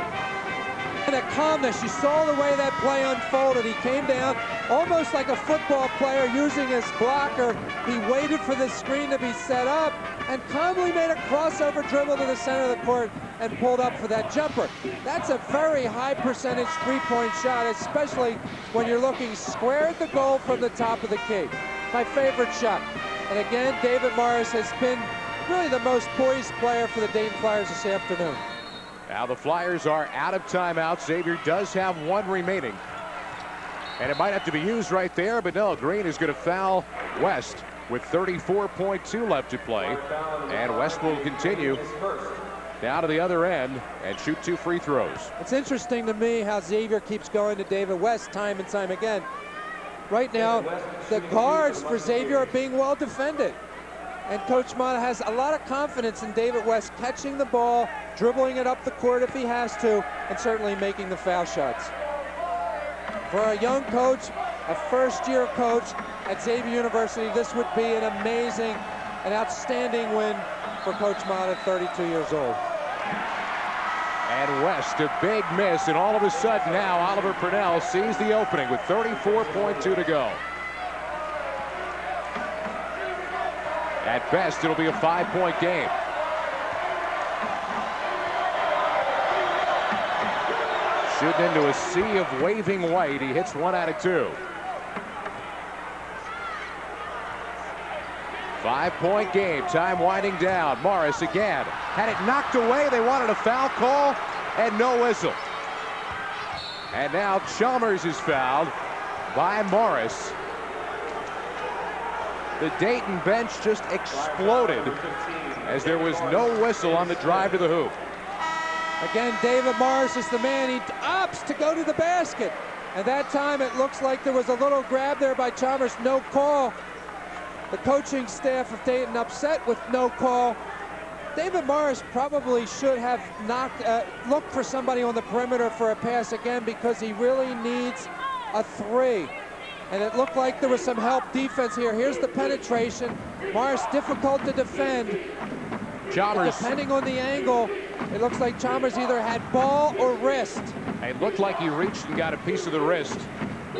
And a calmness. You saw the way that play unfolded. He came down almost like a football player using his blocker. He waited for the screen to be set up and calmly made a crossover dribble to the center of the court and pulled up for that jumper. That's a very high percentage three-point shot, especially when you're looking square at the goal from the top of the key. My favorite shot. And again, David Morris has been really the most poised player for the Dayton Flyers this afternoon. Now the Flyers are out of timeout. Xavier does have one remaining. And it might have to be used right there, but no, Green is going to foul West with 34.2 left to play. And West will continue down to the other end and shoot 2 free throws. It's interesting to me how Xavier keeps going to David West time and time again. Right now, the guards for Xavier are being well defended. And Coach Mata has a lot of confidence in David West catching the ball, dribbling it up the court if he has to, and certainly making the foul shots. For a young coach, a first-year coach at Xavier University, this would be an amazing, an outstanding win for Coach Mata, 32 years old. And West, a big miss, and all of a sudden now Oliver Purnell sees the opening with 34.2 to go. At best, it'll be a 5-point game. Shooting into a sea of waving white. He hits 1 out of 2. 5-point game. Time winding down. Morris again. Had it knocked away. They wanted a foul call and no whistle. And now Chalmers is fouled by Morris. The Dayton bench just exploded as there was no whistle on the drive to the hoop. Again, David Morris is the man. He opts to go to the basket. And that time it looks like there was a little grab there by Chalmers. No call. The coaching staff of Dayton upset with no call. David Morris probably should have looked for somebody on the perimeter for a pass again, because he really needs a 3. And it looked like there was some help defense here. Here's the penetration. Morris difficult to defend. Chalmers. Depending on the angle, it looks like Chalmers either had ball or wrist. It looked like he reached and got a piece of the wrist.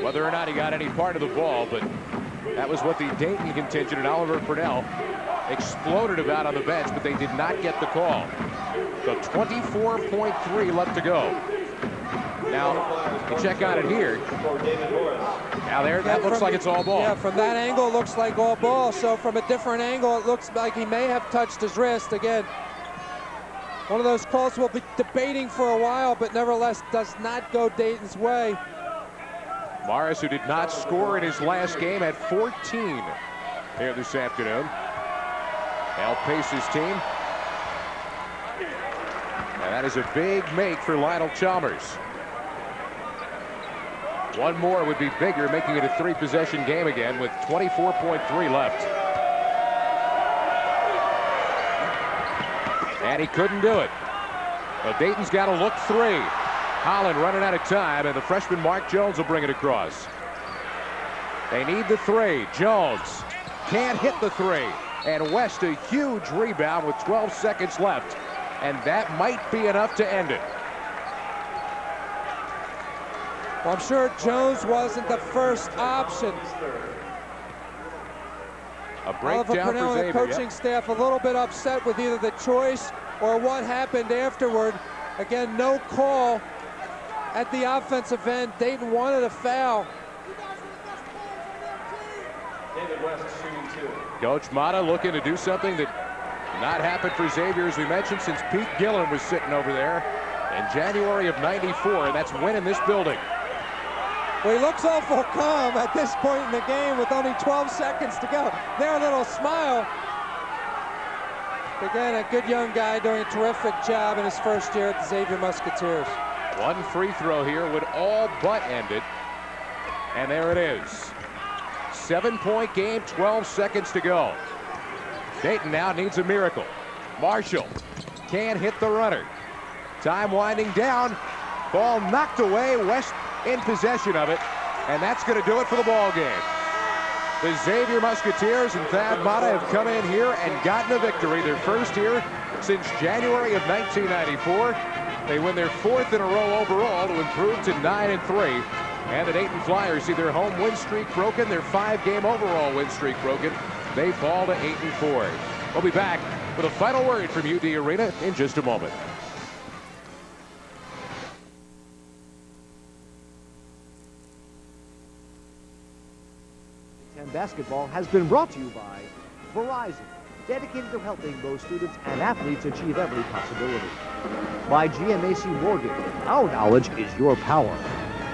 Whether or not he got any part of the ball, but that was what the Dayton contingent and Oliver Purnell exploded about on the bench, but they did not get the call. So 24.3 left to go. Now, you check on it here. Now there, that looks like it's all ball. Yeah, from that angle, it looks like all ball. So from a different angle, it looks like he may have touched his wrist. Again, one of those calls we'll be debating for a while, but nevertheless does not go Dayton's way. Morris, who did not score in his last game, had 14 here this afternoon. Help pace his team. And that is a big make for Lionel Chalmers. One more would be bigger, making it a 3-possession game again with 24.3 left. And he couldn't do it. But Dayton's got to look 3. Holland running out of time, and the freshman Mark Jones will bring it across. They need the 3. Jones can't hit the 3. And West, a huge rebound with 12 seconds left. And that might be enough to end it. Well, I'm sure Jones wasn't the first option. A breakdown for Xavier. The coaching staff a little bit upset with either the choice or what happened afterward. Again, no call at the offensive end. Dayton wanted a foul. David West shooting 2. Coach Mata looking to do something that did not happen for Xavier, as we mentioned, since Pete Gillen was sitting over there in January of '94, and that's winning this building. Well, he looks awful calm at this point in the game with only 12 seconds to go. There, a little smile. Again, a good young guy doing a terrific job in his first year at the Xavier Musketeers. One free throw here would all but end it. And there it is. 7-point game, 12 seconds to go. Dayton now needs a miracle. Marshall can't hit the runner. Time winding down. Ball knocked away. West in possession of it. And that's going to do it for the ball game. The Xavier Musketeers and Thad Mata have come in here and gotten a victory. Their first here since January of 1994. They win their 4th in a row overall to improve to 9-3. And the Dayton Flyers see their home win streak broken, their 5-game overall win streak broken. They fall to 8-4. We'll be back with a final word from UD Arena in just a moment. basketball has been brought to you by Verizon, dedicated to helping both students and athletes achieve every possibility. By GMAC Mortgage, our knowledge is your power.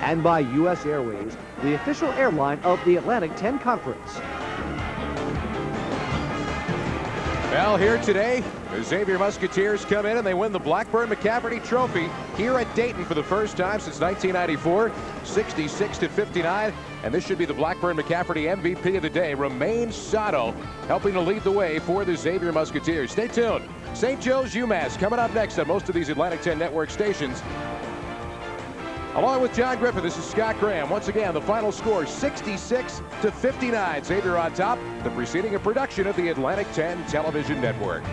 And by U.S. Airways, the official airline of the Atlantic 10 Conference. Well, here today, the Xavier Musketeers come in and they win the Blackburn McCafferty Trophy here at Dayton for the first time since 1994, 66-59. And this should be the Blackburn McCafferty MVP of the day. Romain Sato helping to lead the way for the Xavier Musketeers. Stay tuned. St. Joe's UMass coming up next on most of these Atlantic 10 network stations. Along with John Griffin, this is Scott Graham. Once again, the final score 66-59. Xavier on top. The preceding a production of the Atlantic 10 Television Network.